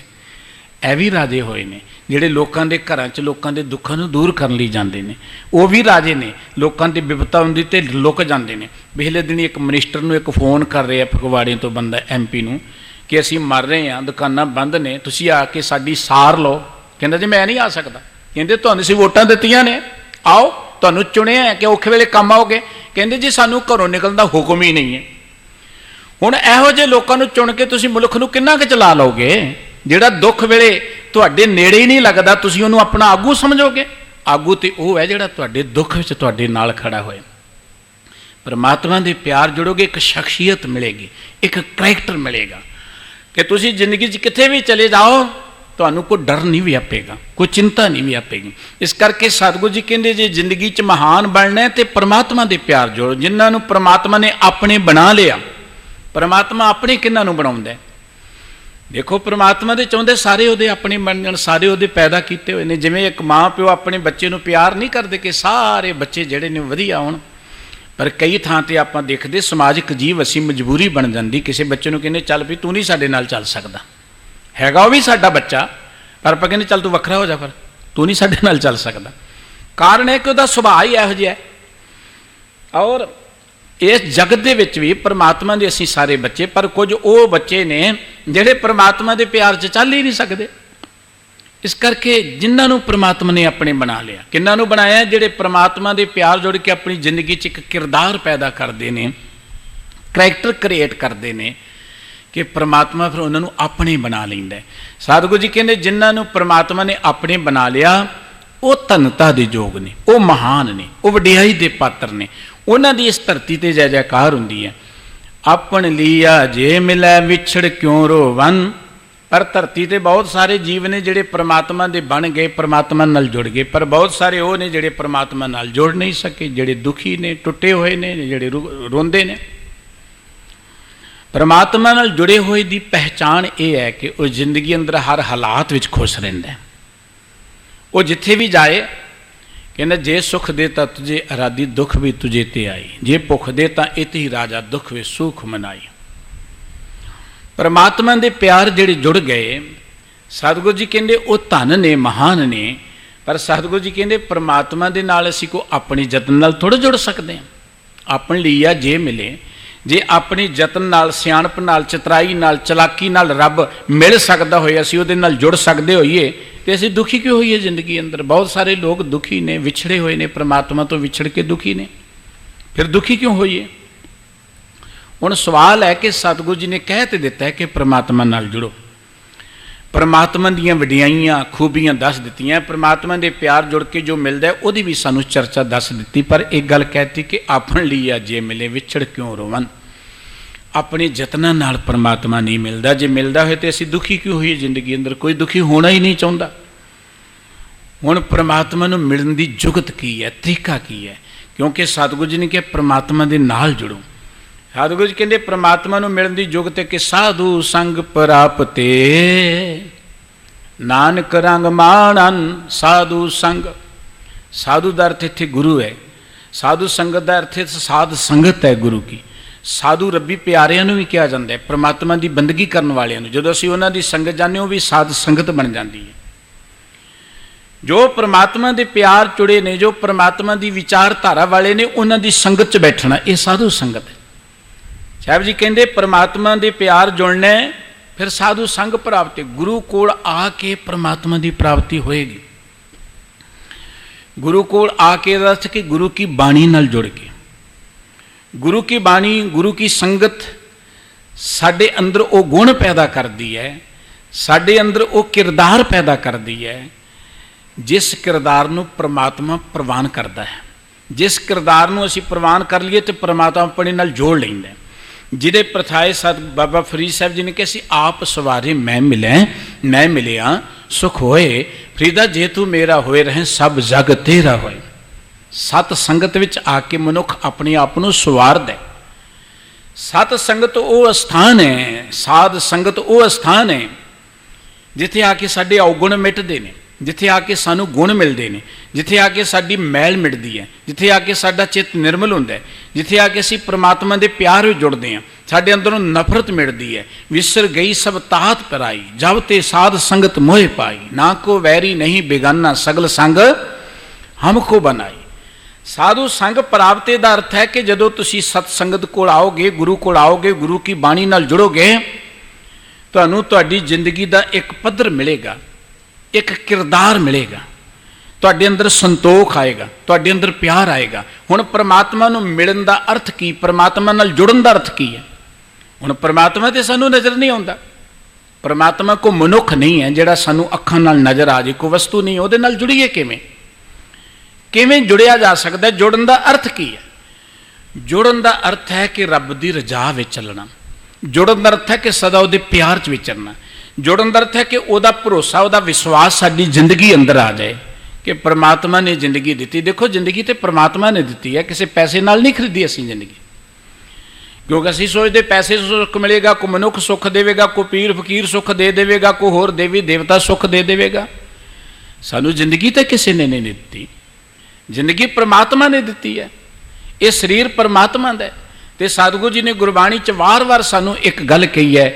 ਇਹ ਵੀ ਰਾਜੇ ਹੋਏ ਨੇ ਜਿਹੜੇ ਲੋਕਾਂ ਦੇ ਘਰਾਂ 'ਚ ਲੋਕਾਂ ਦੇ ਦੁੱਖਾਂ ਨੂੰ ਦੂਰ ਕਰਨ ਲਈ ਜਾਂਦੇ ਨੇ। ਉਹ ਵੀ ਰਾਜੇ ਨੇ, ਲੋਕਾਂ ਦੀ ਬਿਪਤਾ ਹੁੰਦੀ ਤੇ ਲੁਕ ਜਾਂਦੇ ਨੇ। ਪਿਛਲੇ ਦਿਨੀ ਇੱਕ ਮਨਿਸਟਰ ਨੂੰ ਇੱਕ ਫੋਨ ਕਰ ਰਿਹਾ ਫਗਵਾੜੇ ਤੋਂ ਬੰਦਾ, MP ਨੂੰ, ਕਿ ਅਸੀਂ ਮਰ ਰਹੇ ਹਾਂ, ਦੁਕਾਨਾਂ ਬੰਦ ਨੇ, ਤੁਸੀਂ ਆ ਕੇ ਸਾਡੀ ਸਾਰ ਲਓ। ਕਹਿੰਦਾ ਜੀ ਮੈਂ ਨਹੀਂ ਆ ਸਕਦਾ। ਕਹਿੰਦੇ ਤੁਹਾਨੂੰ ਅਸੀਂ ਵੋਟਾਂ ਦਿੱਤੀਆਂ ਨੇ, ਆਓ, ਤੁਹਾਨੂੰ ਚੁਣਿਆ ਹੈ ਕਿ ਔਖੇ ਵੇਲੇ ਕੰਮ ਆਓਗੇ। ਕਹਿੰਦੇ ਜੀ ਸਾਨੂੰ ਘਰੋਂ ਨਿਕਲਣ ਦਾ ਹੁਕਮ ਹੀ ਨਹੀਂ ਹੈ। ਹੁਣ ਇਹੋ ਜਿਹੇ ਲੋਕਾਂ ਨੂੰ ਚੁਣ ਕੇ ਤੁਸੀਂ ਮੁਲਕ ਨੂੰ ਕਿੰਨਾ ਕੁ ਚਲਾ ਲਓਗੇ? ਜਿਹੜਾ ਦੁੱਖ ਵੇਲੇ ਤੁਹਾਡੇ ਨੇੜੇ ਹੀ ਨਹੀਂ ਲੱਗਦਾ, ਤੁਸੀਂ ਉਹਨੂੰ ਆਪਣਾ ਆਗੂ ਸਮਝੋਗੇ? ਆਗੂ ਤੇ ਉਹ ਹੈ ਜਿਹੜਾ ਤੁਹਾਡੇ ਦੁੱਖ ਵਿੱਚ ਤੁਹਾਡੇ ਨਾਲ ਖੜਾ ਹੋਏ। ਪਰਮਾਤਮਾ ਦੇ ਪਿਆਰ ਜੁੜੋਗੇ, ਇੱਕ ਸ਼ਖਸੀਅਤ ਮਿਲੇਗੀ, ਇੱਕ ਕਰੈਕਟਰ ਮਿਲੇਗਾ ਕਿ ਤੁਸੀਂ ਜ਼ਿੰਦਗੀ 'ਚ ਕਿੱਥੇ ਵੀ ਚਲੇ ਜਾਓ, ਤੁਹਾਨੂੰ ਕੋਈ ਡਰ ਨਹੀਂ ਵਿਆਪੇਗਾ, ਕੋਈ ਚਿੰਤਾ ਨਹੀਂ ਵਿਆਪੇਗੀ। ਇਸ ਕਰਕੇ ਸਤਿਗੁਰੂ ਜੀ ਕਹਿੰਦੇ ਜੇ ਜ਼ਿੰਦਗੀ 'ਚ ਮਹਾਨ ਬਣਨਾ ਤੇ ਪਰਮਾਤਮਾ ਦੇ ਪਿਆਰ ਜੋੜੋ। ਜਿਨ੍ਹਾਂ ਨੂੰ ਪਰਮਾਤਮਾ ਨੇ ਆਪਣੇ ਬਣਾ ਲਿਆ, ਪਰਮਾਤਮਾ ਆਪਣੇ ਕਿਹਨਾਂ ਨੂੰ ਬਣਾਉਂਦਾ? ਦੇਖੋ ਪਰਮਾਤਮਾ ਦੇ ਚਾਹੁੰਦੇ ਸਾਰੇ ਉਹਦੇ ਆਪਣੇ ਬਣ ਜਾਣ, ਸਾਰੇ ਉਹਦੇ ਪੈਦਾ ਕੀਤੇ ਹੋਏ ਨੇ। ਜਿਵੇਂ ਇੱਕ ਮਾਂ ਪਿਓ ਆਪਣੇ ਬੱਚੇ ਨੂੰ ਪਿਆਰ ਨਹੀਂ ਕਰਦੇ ਕਿ ਸਾਰੇ ਬੱਚੇ ਜਿਹੜੇ ਨੇ ਵਧੀਆ ਹੋਣ, ਪਰ ਕਈ ਥਾਂ ਤੇ ਆਪਾਂ ਦੇਖਦੇ ਸਮਾਜਿਕ ਜੀਵ ਅਸੀਂ ਮਜਬੂਰੀ ਬਣ ਜਾਂਦੀ। ਕਿਸੇ ਬੱਚੇ ਨੂੰ ਕਹਿੰਦੇ ਚੱਲ ਵੀ ਤੂੰ ਨਹੀਂ ਸਾਡੇ ਨਾਲ ਚੱਲ ਸਕਦਾ, ਹੈਗਾ ਉਹ ਵੀ ਸਾਡਾ ਬੱਚਾ, ਪਰ ਆਪਾਂ ਕਹਿੰਦੇ ਚੱਲ ਤੂੰ ਵੱਖਰਾ ਹੋ ਜਾ, ਫਿਰ ਤੂੰ ਨਹੀਂ ਸਾਡੇ ਨਾਲ ਚੱਲ ਸਕਦਾ। ਕਾਰਨ ਹੈ ਕਿ ਉਹਦਾ ਸੁਭਾਅ ਹੀ ਇਹੋ ਜਿਹਾ। ਔਰ ਇਸ ਜਗਤ ਦੇ ਵਿੱਚ ਵੀ ਪਰਮਾਤਮਾ ਦੇ ਅਸੀਂ ਸਾਰੇ ਬੱਚੇ, ਪਰ ਕੁਝ ਉਹ ਬੱਚੇ ਨੇ ਜਿਹੜੇ परमात्मा ਦੇ ਪਿਆਰ 'ਚ ਚੱਲ ਹੀ ਨਹੀਂ ਸਕਦੇ। ਇਸ ਕਰਕੇ ਜਿਨ੍ਹਾਂ ਨੂੰ परमात्मा ਨੇ ਆਪਣੇ ਬਣਾ ਲਿਆ, ਕਿੰਨਾਂ ਨੂੰ ਬਣਾਇਆ? ਜਿਹੜੇ परमात्मा ਦੇ ਪਿਆਰ ਜੁੜ ਕੇ ਆਪਣੀ ਜ਼ਿੰਦਗੀ 'ਚ ਇੱਕ ਕਿਰਦਾਰ ਪੈਦਾ ਕਰਦੇ ਨੇ, ਕਰੈਕਟਰ ਕ੍ਰੀਏਟ ਕਰਦੇ ਨੇ ਕਿ परमात्मा ਫਿਰ ਉਹਨਾਂ ਨੂੰ ਆਪਣੇ ਬਣਾ ਲੈਂਦਾ। ਸਤਿਗੁਰੂ ਜੀ ਕਹਿੰਦੇ ਜਿਨ੍ਹਾਂ ਨੂੰ परमात्मा ਨੇ ਆਪਣੇ ਬਣਾ ਲਿਆ ਉਹ ਧਨਤਾ ਦੇ ਯੋਗ ਨੇ, ਉਹ ਮਹਾਨ ਨੇ, ਉਹ ਵਡਿਆਈ ਦੇ ਪਾਤਰ ਨੇ। ਉਹਨਾਂ ਦੀ ਇਸ ਧਰਤੀ ਤੇ ਜੈ ਜੈਕਾਰ ਹੁੰਦੀ ਹੈ। ਆਪਣ ਲੀਆ ਜੇ ਮਿਲੈ ਵਿਛੜ ਕਿਉਂ ਰੋਵਨ। ਪਰ ਧਰਤੀ ਤੇ ਬਹੁਤ ਸਾਰੇ ਜੀਵ ਨੇ ਜਿਹੜੇ परमात्मा ਦੇ ਬਣ ਗਏ, परमात्मा ਨਾਲ ਜੁੜ ਗਏ, ਪਰ ਬਹੁਤ ਸਾਰੇ ਉਹ ਨੇ ਜਿਹੜੇ परमात्मा ਨਾਲ ਜੁੜ ਨਹੀਂ ਸਕੇ, ਜਿਹੜੇ ਦੁਖੀ ਨੇ, ਟੁੱਟੇ ਹੋਏ ਨੇ, ਜਿਹੜੇ ਰੋਂਦੇ ਨੇ। परमात्मा ਨਾਲ ਜੁੜੇ ਹੋਏ ਦੀ ਪਹਿਚਾਣ ਇਹ ਹੈ ਕਿ ਉਹ ਜ਼ਿੰਦਗੀ ਅੰਦਰ ਹਰ ਹਾਲਾਤ ਵਿੱਚ ਖੁਸ਼ ਰਹਿੰਦਾ। ਉਹ ਜਿੱਥੇ ਵੀ ਜਾਏ ਕਹਿੰਦਾ ਜੇ ਸੁਖ ਦੇ ਤਾਂ ਤੁਝੇ ਅਰਾਦੀ ਦੁੱਖ ਵੀ ਤੁਝੇ ਤੇ ਆਈ, ਜੇ ਭੁੱਖ ਦੇ ਤਾਂ ਇਤ ਹੀ ਰਾਜਾ ਦੁੱਖ ਵੇ ਸੁਖ ਮਨਾਈ। परमात्मा ਦੇ ਪਿਆਰ ਜਿਹੜੇ ਜੁੜ ਗਏ, ਸਤਿਗੁਰੂ ਜੀ ਕਹਿੰਦੇ ਉਹ ਧਨ ਨੇ, ਮਹਾਨ ਨੇ। ਪਰ ਸਤਿਗੁਰੂ ਜੀ ਕਹਿੰਦੇ परमात्मा ਦੇ ਨਾਲ ਅਸੀਂ ਕੋ ਆਪਣੀ ਯਤਨ ਨਾਲ ਥੋੜ੍ਹਾ ਜੁੜ ਸਕਦੇ ਹਾਂ। ਆਪਣ ਲਈ ਆ ਜੇ ਮਿਲੇ, ਜੇ ਆਪਣੀ ਯਤਨ ਨਾਲ, ਸਿਆਣਪ ਨਾਲ, ਚਤਰਾਈ ਨਾਲ, ਚਲਾਕੀ ਨਾਲ ਰੱਬ ਮਿਲ ਸਕਦਾ ਹੋਏ, ਅਸੀਂ ਉਹਦੇ ਨਾਲ ਜੁੜ ਸਕਦੇ ਹੋਈਏ ਤੇ ਅਸੀਂ ਦੁਖੀ ਕਿਉਂ ਹੋਈਏ ਜ਼ਿੰਦਗੀ ਅੰਦਰ? ਬਹੁਤ ਸਾਰੇ ਲੋਕ ਦੁਖੀ ਨੇ, ਵਿਛੜੇ ਹੋਏ ਨੇ, परमात्मा ਤੋਂ ਵਿਛੜ ਕੇ ਦੁਖੀ ਨੇ। ਫਿਰ ਦੁਖੀ ਕਿਉਂ ਹੋਈਏ? ਹੁਣ ਸਵਾਲ ਹੈ ਕਿ ਸਤਿਗੁਰੂ ਜੀ ਨੇ ਕਹਿ ਤੇ ਦਿੱਤਾ ਹੈ ਕਿ परमात्मा ਨਾਲ ਜੁੜੋ, परमात्मा ਦੀਆਂ ਵਡਿਆਈਆਂ, ਖੂਬੀਆਂ ਦੱਸ ਦਿੱਤੀਆਂ, परमात्मा ਦੇ ਪਿਆਰ ਜੁੜ ਕੇ ਜੋ ਮਿਲਦਾ ਉਹਦੀ ਵੀ ਸਾਨੂੰ ਚਰਚਾ ਦੱਸ ਦਿੱਤੀ। ਪਰ ਇੱਕ ਗੱਲ ਕਹਿਤੀ ਕਿ ਆਪਣ ਲਈ ਆ ਜੇ ਮਿਲੇ ਵਿਛੜ ਕਿਉਂ ਰੋਵਨ। ਆਪਣੇ ਯਤਨਾਂ ਨਾਲ परमात्मा ਨਹੀਂ ਮਿਲਦਾ। ਜੇ ਮਿਲਦਾ ਹੋਏ ਤੇ ਅਸੀਂ ਦੁਖੀ ਕਿਉਂ ਹੋਈਏ ਜ਼ਿੰਦਗੀ ਅੰਦਰ? ਕੋਈ ਦੁਖੀ ਹੋਣਾ ਹੀ ਨਹੀਂ ਚਾਹੁੰਦਾ। ਹੁਣ परमात्मा ਨੂੰ ਮਿਲਣ ਦੀ ਜੁਗਤ ਕੀ ਹੈ, ਤਰੀਕਾ ਕੀ ਹੈ? ਕਿਉਂਕਿ ਸਤਿਗੁਰੂ ਜੀ ਨੇ ਕਿਹਾ परमात्मा ਦੇ ਨਾਲ ਜੁੜੋ। ਸਤਿਗੁਰੂ ਜੀ ਕਹਿੰਦੇ परमात्मा ਨੂੰ ਮਿਲਣ ਦੀ ਜੁਗਤ ਹੈ ਕਿ ਸਾਧੂ ਸੰਗ ਪ੍ਰਾਪਤੇ ਨਾਨਕ ਰੰਗ ਮਾਣਨ। ਸਾਧੂ ਸੰਗ, ਸਾਧੂ ਦਾ ਅਰਥ ਇੱਥੇ ਗੁਰੂ ਹੈ। ਸਾਧੂ ਸੰਗਤ ਦਾ ਅਰਥ ਸਾਧ ਸੰਗਤ ਹੈ ਗੁਰੂ ਕੀ। ਸਾਧੂ ਰੱਬੀ ਪਿਆਰਿਆਂ ਨੂੰ ਵੀ ਕਿਹਾ ਜਾਂਦਾ ਹੈ, परमात्मा ਦੀ ਬੰਦਗੀ ਕਰਨ ਵਾਲਿਆਂ ਨੂੰ। ਜਦੋਂ ਅਸੀਂ ਉਹਨਾਂ ਦੀ ਸੰਗਤ ਜਾਂਦੇ ਉਹ ਵੀ ਸਾਧ ਸੰਗਤ ਬਣ ਜਾਂਦੀ ਹੈ। ਜੋ परमात्मा ਦੇ ਪਿਆਰ ਚੁੜੇ ਨੇ, ਜੋ परमात्मा ਦੀ ਵਿਚਾਰਧਾਰਾ ਵਾਲੇ ਨੇ, ਉਹਨਾਂ ਦੀ ਸੰਗਤ 'ਚ ਬੈਠਣਾ, ਇਹ ਸਾਧੂ ਸੰਗਤ ਹੈ। ਸਾਹਿਬ ਜੀ ਕਹਿੰਦੇ परमात्मा ਦੇ ਪਿਆਰ ਜੁੜਨਾ ਫਿਰ ਸਾਧੂ ਸੰਗ ਪ੍ਰਾਪਤੀ, ਗੁਰੂ ਕੋਲ ਆ ਕੇ परमात्मा ਦੀ ਪ੍ਰਾਪਤੀ ਹੋਏਗੀ। ਗੁਰੂ ਕੋਲ ਆ ਕੇ ਦਾ ਅਰਥ ਕਿ ਗੁਰੂ ਕੀ ਬਾਣੀ ਨਾਲ ਜੁੜ ਕੇ। ਗੁਰੂ ਕੀ ਬਾਣੀ, ਗੁਰੂ ਕੀ ਸੰਗਤ ਸਾਡੇ ਅੰਦਰ ਉਹ ਗੁਣ ਪੈਦਾ ਕਰਦੀ ਹੈ, ਸਾਡੇ ਅੰਦਰ ਉਹ ਕਿਰਦਾਰ ਪੈਦਾ ਕਰਦੀ ਹੈ ਜਿਸ ਕਿਰਦਾਰ ਨੂੰ परमात्मा ਪ੍ਰਵਾਨ ਕਰਦਾ ਹੈ। ਜਿਸ ਕਿਰਦਾਰ ਨੂੰ ਅਸੀਂ ਪ੍ਰਵਾਨ ਕਰ ਲਈਏ ਤੇ परमात्मा ਆਪਣੇ ਨਾਲ ਜੋੜ ਲੈਂਦਾ। ਜਿਹਦੇ ਪ੍ਰਥਾਏ ਸਤ ਬਾਬਾ ਫਰੀਦ ਸਾਹਿਬ ਜੀ ਨੇ ਕਿਹਾ ਸੀ ਆਪ ਸਵਾਰੇ ਮੈਂ ਮਿਲਿਆ ਸੁਖ ਹੋਏ। ਫਰੀਦਾ ਜੇ ਤੂੰ ਮੇਰਾ ਹੋਏ ਰਹੇ ਸਭ ਜਗ ਤੇਰਾ ਹੋਏ। ਸਤ ਸੰਗਤ ਵਿੱਚ ਆ ਕੇ ਮਨੁੱਖ ਆਪਣੇ ਆਪ ਨੂੰ ਸਵਾਰਦਾ। ਸਤ ਸੰਗਤ ਉਹ ਸਥਾਨ ਹੈ, ਸਾਧ ਸੰਗਤ ਉਹ ਸਥਾਨ ਹੈ ਜਿੱਥੇ ਆ ਕੇ ਸਾਡੇ ਔਗੁਣ ਮਿਟਦੇ ਨੇ, ਜਿੱਥੇ ਆ ਕੇ ਸਾਨੂੰ ਗੁਣ ਮਿਲਦੇ ਨੇ, ਜਿੱਥੇ ਆ ਕੇ ਸਾਡੀ ਮੈਲ ਮਿਟਦੀ ਹੈ, ਜਿੱਥੇ ਆ ਕੇ ਸਾਡਾ ਚਿੱਤ ਨਿਰਮਲ ਹੁੰਦਾ ਹੈ, ਜਿੱਥੇ ਆ ਕੇ ਅਸੀਂ परमात्मा ਦੇ ਪਿਆਰ ਵਿੱਚ ਜੁੜਦੇ ਹਾਂ, ਸਾਡੇ ਅੰਦਰੋਂ ਨਫ਼ਰਤ ਮਿਟਦੀ ਹੈ। ਵਿਸਰ ਗਈ ਸਭ ਤਾਹਤ ਪਰਾਈ, ਜਬ ਤੇ ਸਾਧ ਸੰਗਤ ਮੋਹਿ ਪਾਈ, ਨਾ ਕੋ ਵੈਰੀ ਨਹੀਂ ਬੇਗਾਨਾ, ਸਗਲ ਸੰਗ ਹਮਕੋ ਬਣਾਈ। ਸਾਧੂ ਸੰਗ ਪ੍ਰਾਪਤੀ ਦਾ ਅਰਥ ਹੈ ਕਿ ਜਦੋਂ ਤੁਸੀਂ ਸਤ ਸੰਗਤ ਕੋਲ ਆਓਗੇ, ਗੁਰੂ ਕੋਲ ਆਓਗੇ, ਗੁਰੂ ਕੀ ਬਾਣੀ ਨਾਲ ਜੁੜੋਗੇ, ਤੁਹਾਨੂੰ ਤੁਹਾਡੀ ਜ਼ਿੰਦਗੀ ਦਾ ਇੱਕ ਪੱਧਰ ਮਿਲੇਗਾ, ਇੱਕ ਕਿਰਦਾਰ ਮਿਲੇਗਾ, ਤੁਹਾਡੇ ਅੰਦਰ ਸੰਤੋਖ ਆਏਗਾ, ਤੁਹਾਡੇ ਅੰਦਰ ਪਿਆਰ ਆਏਗਾ। ਹੁਣ परमात्मा ਨੂੰ ਮਿਲਣ ਦਾ ਅਰਥ ਕੀ, परमात्मा ਨਾਲ ਜੁੜਨ ਦਾ ਅਰਥ ਕੀ ਹੈ? ਹੁਣ परमात्मा ਤੇ ਸਾਨੂੰ ਨਜ਼ਰ ਨਹੀਂ ਆਉਂਦਾ। परमात्मा ਕੋ ਮਨੁੱਖ ਨਹੀਂ ਹੈ ਜਿਹੜਾ ਸਾਨੂੰ ਅੱਖਾਂ ਨਾਲ ਨਜ਼ਰ ਆ ਜੇ, ਕੋਈ ਵਸਤੂ ਨਹੀਂ। ਉਹਦੇ ਨਾਲ ਜੁੜੀਏ ਕਿਵੇਂ? ਕਿਵੇਂ ਜੁੜਿਆ ਜਾ ਸਕਦਾ? ਜੁੜਨ ਦਾ ਅਰਥ ਕੀ ਹੈ? ਜੁੜਨ ਦਾ ਅਰਥ ਹੈ ਕਿ ਰੱਬ ਦੀ ਰਜ਼ਾ ਵਿੱਚ ਚੱਲਣਾ। ਜੁੜਨ ਦਾ ਅਰਥ ਹੈ ਕਿ ਸਦਾ ਉਹਦੇ ਪਿਆਰ 'ਚ ਵਿਚਰਨਾ। ਜੁੜਨ ਦਾ ਅਰਥ ਹੈ ਕਿ ਉਹਦਾ ਭਰੋਸਾ, ਉਹਦਾ ਵਿਸ਼ਵਾਸ ਸਾਡੀ ਜ਼ਿੰਦਗੀ ਅੰਦਰ ਆ ਜਾਏ ਕਿ परमात्मा ਨੇ ਜ਼ਿੰਦਗੀ ਦਿੱਤੀ। ਦੇਖੋ ਜ਼ਿੰਦਗੀ ਤੇ परमात्मा ਨੇ ਦਿੱਤੀ ਹੈ, ਕਿਸੇ ਪੈਸੇ ਨਾਲ ਨਹੀਂ ਖਰੀਦੀ ਅਸੀਂ ਜ਼ਿੰਦਗੀ। ਕਿਉਂਕਿ ਅਸੀਂ ਸੋਚਦੇ ਪੈਸੇ ਸੁੱਖ ਮਿਲੇਗਾ, ਕੋਈ ਮਨੁੱਖ ਸੁੱਖ ਦੇਵੇਗਾ, ਕੋਈ ਪੀਰ ਫਕੀਰ ਸੁੱਖ ਦੇ ਦੇਵੇਗਾ, ਕੋਈ ਹੋਰ ਦੇਵੀ ਦੇਵਤਾ ਸੁੱਖ ਦੇ ਦੇਵੇਗਾ। ਸਾਨੂੰ ਜ਼ਿੰਦਗੀ ਤਾਂ ਕਿਸੇ ਨੇ ਨਹੀਂ ਦਿੱਤੀ, ਜ਼ਿੰਦਗੀ परमात्मा ਨੇ ਦਿੱਤੀ ਹੈ। ਇਹ ਸਰੀਰ परमात्मा ਦਾ ਹੈ। ਤੇ ਸਤਿਗੁਰੂ ਜੀ ਨੇ ਗੁਰਬਾਣੀ 'ਚ ਵਾਰ-ਵਾਰ ਸਾਨੂੰ ਇੱਕ ਗੱਲ ਕਹੀ ਹੈ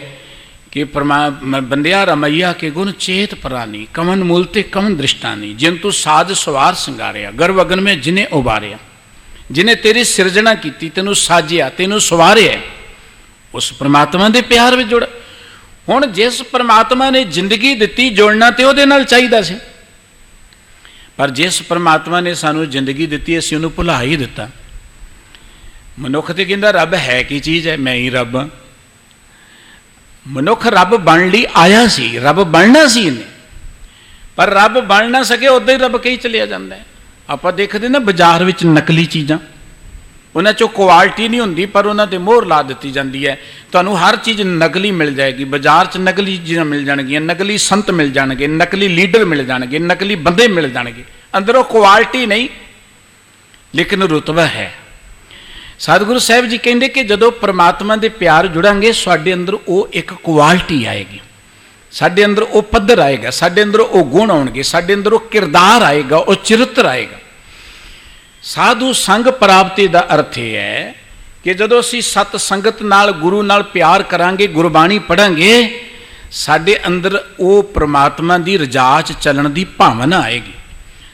कि बंदिया रमैया के गुण चेत परानी, कमन मूलते कमन दृष्टानी, जिन तू साज सवार संगारिया, गर्भ अगन में जिन्हें उबारिया, जिन्हें तेरी सिरजना की, तेनू साजिया, तेनू सवारिया, उस परमात्मा के प्यार में जुड़। हुण जिस परमात्मा ने जिंदगी दिती जुड़ना तो उहदे नाल चाहीदा सी, पर जिस परमात्मा ने सानू जिंदगी दिती असीं उहनूं भुला ही दिता। मनुख तो कहता रब है की चीज़ है, मैं ही रब हाँ। मनुख रब बन लई आया सी, रब बनना सी इन्हें, पर रब बन ना सके उदा ही रब कही चलिया जाता है। आप देखते ना बाजार में नकली चीज़ां, उन्हां चों क्वालिटी नहीं होंदी, पर उन्हां ते मोहर ला दी जाती है। तुहानूं हर चीज़ नकली मिल जाएगी, बाजार च नकली चीज़ां मिल जाएगियां, नकली संत मिल जाएंगे, नकली लीडर मिल जाएंगे, नकली बंदे मिल जाएंगे, अंदरों क्वालिटी नहीं लेकिन रुतबा है। सतगुरु साहब जी कहते कि जदों परमात्मा के प्यार जुड़ांगे साडे अंदर वो एक क्वालिटी आएगी, साडे अंदर वो पद्धर आएगा, साडे अंदर वो गुण आउणगे, साडे अंदर वो किरदार आएगा, वो चरित्र आएगा। साधु संग प्राप्ति का अर्थ यह है कि जदों असीं सत संगत नाल गुरु नाल प्यार करांगे, गुरबाणी पढ़ांगे, साडे अंदर वो परमात्मा की रजा च चलण की भावना आएगी,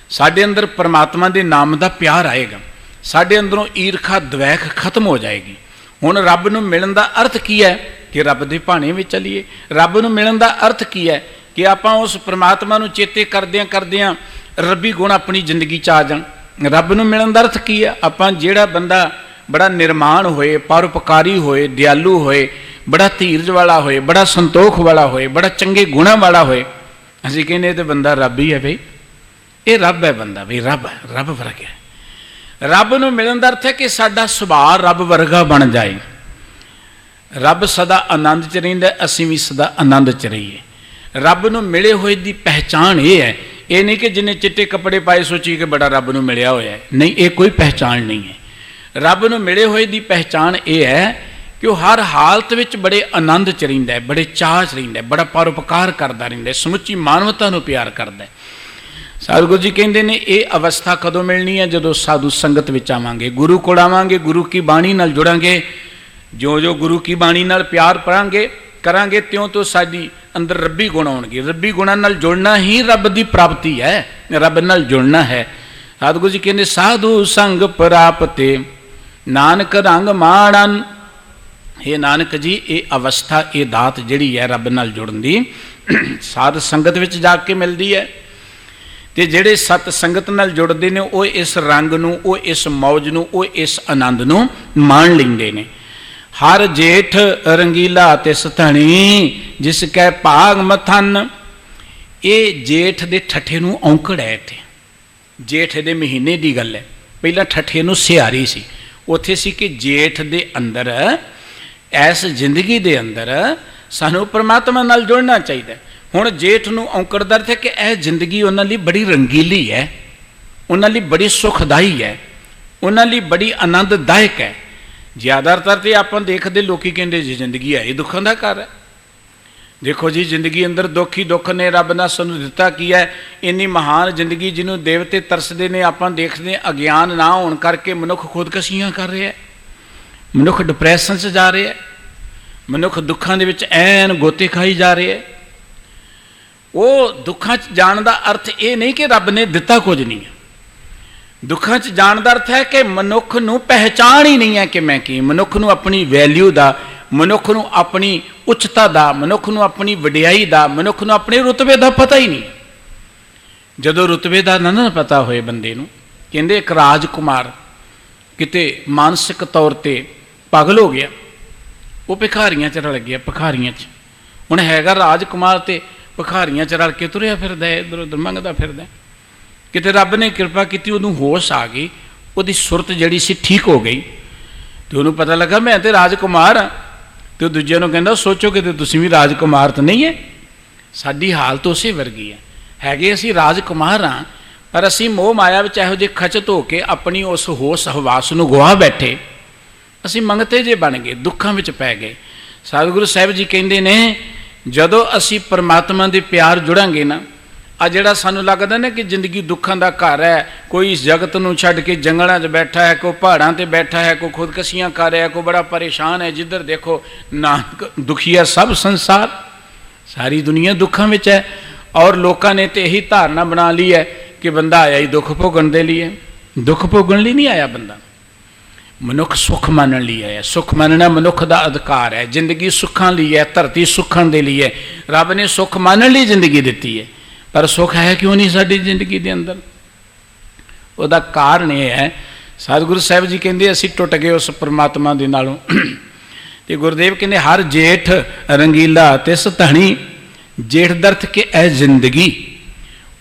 साडे अंदर परमात्मा के नाम का प्यार आएगा, साडे अंदरों ईरखा द्वैख खत्म हो जाएगी। हुण रब नूं मिलण दा अर्थ की है कि रब दे भाणे विच चलीए। रब नूं मिलण दा अर्थ की है कि आपां उस परमात्मा नूं चेते करदियां करदियां रब्बी गुण अपनी जिंदगी च आ जाण। रब नूं मिलण दा अर्थ की है, आपां जिहड़ा बंदा बड़ा निर्माण होए, परोपकारी होए, दयालु होए, बड़ा धीरज वाला होए, बड़ा संतोख वाला होए, बड़ा चंगे गुणां वाला होए, असीं कहने ये तो बंदा रब ही है। बई ये रब है बंदा, बई रब है, रब वर्गा है। रब नूं मिलण दा अर्थ है कि साडा सुभाव रब वर्गा बन जाए। रब सदा आनंद च रहिंदा, असीं भी सदा आनंद च रहीए। रब नूं मिले हुए दी पहचान ये है, ये नहीं कि जिन्हें चिट्टे कपड़े पाए सोची कि बड़ा रब नूं मिलिया होया है, नहीं, ये कोई पहचान नहीं है। रब नूं मिले हुए दी पहचान ये है कि वह हर हालत विच बड़े आनंद च रहिंदा है, बड़े चाह च रहिंदा है, बड़ा परोपकार करदा रहिंदा है, समुची मानवता नूं प्यार करदा है। सतगुरु जी कहते हैं ये अवस्था कदों मिलनी है, जदों साधु संगत विच आवांगे, गुरु कोल आवांगे, गुरु की बाणी नाल जुड़ांगे। जो जो गुरु की बाणी नाल प्यार पढ़ांगे करांगे त्यों तो साडी अंदर रब्बी गुण आउणगे। रब्बी गुणां नाल जुड़ना ही रब दी प्राप्ति है, रब नाल जुड़ना है। सतगुरु जी कहते साधु संग प्राप्ते नानक रंग माणन। हे नानक जी ये अवस्था, ये दात जिहड़ी है रब नाल जुड़न दी साध संगत विच जाके मिलदी है। ते जिहड़े सत संगत नाल जुड़दे ने वो इस रंग नूं, वो इस मौज नूं, वो इस आनंद नूं मान लैंदे ने। हर जेठ रंगीला तिस धनी जिस कै भाग मथन। ये जेठ दे ठठे नूं औंकड़ है, इत्थे जेठ दे महीने की गल है। पहला ठठे नूं सियारी सी, उत्थे सी कि जेठ दे अंदर इस जिंदगी दे अंदर सानू परमात्मा नाल जुड़ना चाहिए। हुण जेठ नूं औंकड़ दा अर्थ है कि यह जिंदगी उन्हां लई बड़ी रंगीली है, उन्हां लई बड़ी सुखदाई है, उन्हां लई बड़ी आनंददायक है। ज़्यादातर तो आप देखते लोग कहते जी जिंदगी है ही दुखों का घर है। देखो जी जिंदगी अंदर दुख ही दुख ने, रब ने सानू दिता की है इन्नी महान जिंदगी जिन्हों देवते तरसते हैं। आप देखते अज्ञान ना होने करके मनुख खुदकशियाँ कर रहे हैं, मनुख डिप्रैशन से जा रहे हैं, मनुख दुखों के विच ऐन गोते खाई जा रहे हैं। वो दुखों जाण का अर्थ ये नहीं कि रब ने दिता कुछ नहीं है। दुखों जाण का अर्थ है कि मनुख नूं पहचान ही नहीं है कि मैं की, मनुख नूं अपनी वैल्यू का, मनुख नूं अपनी उच्चता का, मनुख नूं अपनी वडियाई का, मनुख नूं अपने रुतबे का पता ही नहीं। जदों रुतबे का ना पता होए बंदे नूं, कहंदे एक राजकुमार किते मानसिक तौर पर पागल हो गया, वो भिखारियां च रल गया। भिखारियां च हुण हैगा राजकुमार ते भिखारियां च रल के तुरिया फिरदा है, इधर उधर मंगदा फिरदा। किते रब ने कृपा की, उन्होंने होश आ गई, वो सुरत जड़ी सी ठीक हो गई, तो उन्होंने पता लगा मैं तो राजकुमार हाँ। तो दूजे को कहता सोचो कि तुसीं भी राजकुमार तो नहीं है। साडी हालत उस वर्गी है असीं राजकुमार हाँ, पर असीं मोह माया विच इहो जिहे खचत हो के अपनी उस होश हवास नूं गवा बैठे, असीं मंगते जे बन गए, दुखों विच पै गए। सतगुरु साहिब जी कहते ने जदों असीं परमात्मा दे प्यार जुड़ांगे ना, आ जिहड़ा सानू लगदा ना कि जिंदगी दुखों का घर है, कोई इस जगत नूं छड्ड के जंगलों च बैठा है, कोई पहाड़ों ते बैठा है, कोई खुदकशियां कर रहा है, कोई बड़ा परेशान है, जिधर देखो नानक दुखिया सब संसार, सारी दुनिया दुखों में है। और लोगों ने तो यही धारणा बना ली है कि बंदा आया ही दुख भोगण दे लिए, दुख भोगण लिए नहीं आया बंदा। ਮਨੁੱਖ ਸੁੱਖ ਮੰਨਣ ਲਈ ਆਇਆ। ਸੁੱਖ ਮੰਨਣਾ ਮਨੁੱਖ ਦਾ ਅਧਿਕਾਰ ਹੈ। ਜ਼ਿੰਦਗੀ ਸੁੱਖਾਂ ਲਈ ਹੈ, ਧਰਤੀ ਸੁੱਖਾਂ ਦੇ ਲਈ ਹੈ। ਰੱਬ ਨੇ ਸੁੱਖ ਮੰਨਣ ਲਈ ਜ਼ਿੰਦਗੀ ਦਿੱਤੀ ਹੈ, ਪਰ ਸੁੱਖ ਹੈ ਕਿਉਂ ਨਹੀਂ ਸਾਡੀ ਜ਼ਿੰਦਗੀ ਦੇ ਅੰਦਰ? ਉਹਦਾ ਕਾਰਨ ਇਹ ਹੈ, ਸਤਿਗੁਰੂ ਸਾਹਿਬ ਜੀ ਕਹਿੰਦੇ ਅਸੀਂ ਟੁੱਟ ਗਏ ਉਸ ਪਰਮਾਤਮਾ ਦੇ ਨਾਲੋਂ। ਤੇ ਗੁਰਦੇਵ ਕਹਿੰਦੇ ਹਰ ਜੇਠ ਰੰਗੀਲਾ ਤਿਸ ਧਣੀ, ਜੇਠ ਦਰਥ ਕੇ ਇਹ ਜ਼ਿੰਦਗੀ।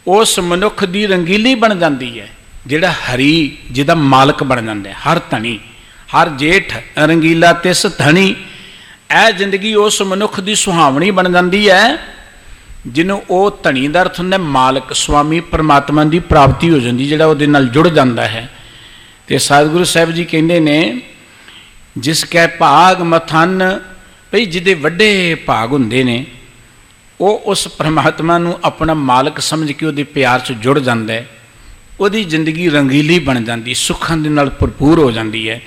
ਉਸ ਮਨੁੱਖ ਦੀ ਰੰਗੀਲੀ ਬਣ ਜਾਂਦੀ ਹੈ ਜਿਹੜਾ ਹਰੀ, ਜਿਹਦਾ ਮਾਲਕ ਬਣ ਜਾਂਦਾ ਹੈ। ਹਰ ਧਣੀ, ਹਰ ਜੇਠ ਰੰਗੀਲਾ ਤਿਸ ਧਣੀ, ਇਹ ਜ਼ਿੰਦਗੀ ਉਸ ਮਨੁੱਖ ਦੀ ਸੁਹਾਵਣੀ ਬਣ ਜਾਂਦੀ ਹੈ ਜਿਹਨੂੰ ਉਹ ਧਣੀ ਦਾ ਅਰਥ ਹੁੰਦਾ ਮਾਲਕ, ਸੁਆਮੀ ਪਰਮਾਤਮਾ ਦੀ ਪ੍ਰਾਪਤੀ ਹੋ ਜਾਂਦੀ, ਜਿਹੜਾ ਉਹਦੇ ਨਾਲ ਜੁੜ ਜਾਂਦਾ ਹੈ। ਤੇ ਸਤਿਗੁਰੂ ਸਾਹਿਬ ਜੀ ਕਹਿੰਦੇ ਨੇ ਜਿਸ ਕੈ ਭਾਗ ਮਥਨ, ਭਈ ਜਿਹਦੇ ਵੱਡੇ ਭਾਗ ਹੁੰਦੇ ਨੇ ਉਹ ਉਸ ਪਰਮਾਤਮਾ ਨੂੰ ਆਪਣਾ ਮਾਲਕ ਸਮਝ ਕੇ ਉਹਦੇ ਪਿਆਰ 'ਚ ਜੁੜ ਜਾਂਦਾ ਹੈ। ਉਹਦੀ ਜ਼ਿੰਦਗੀ ਰੰਗੀਲੀ ਬਣ ਜਾਂਦੀ, ਸੁੱਖਾਂ ਦੇ ਨਾਲ ਭਰਪੂਰ ਹੋ ਜਾਂਦੀ ਹੈ।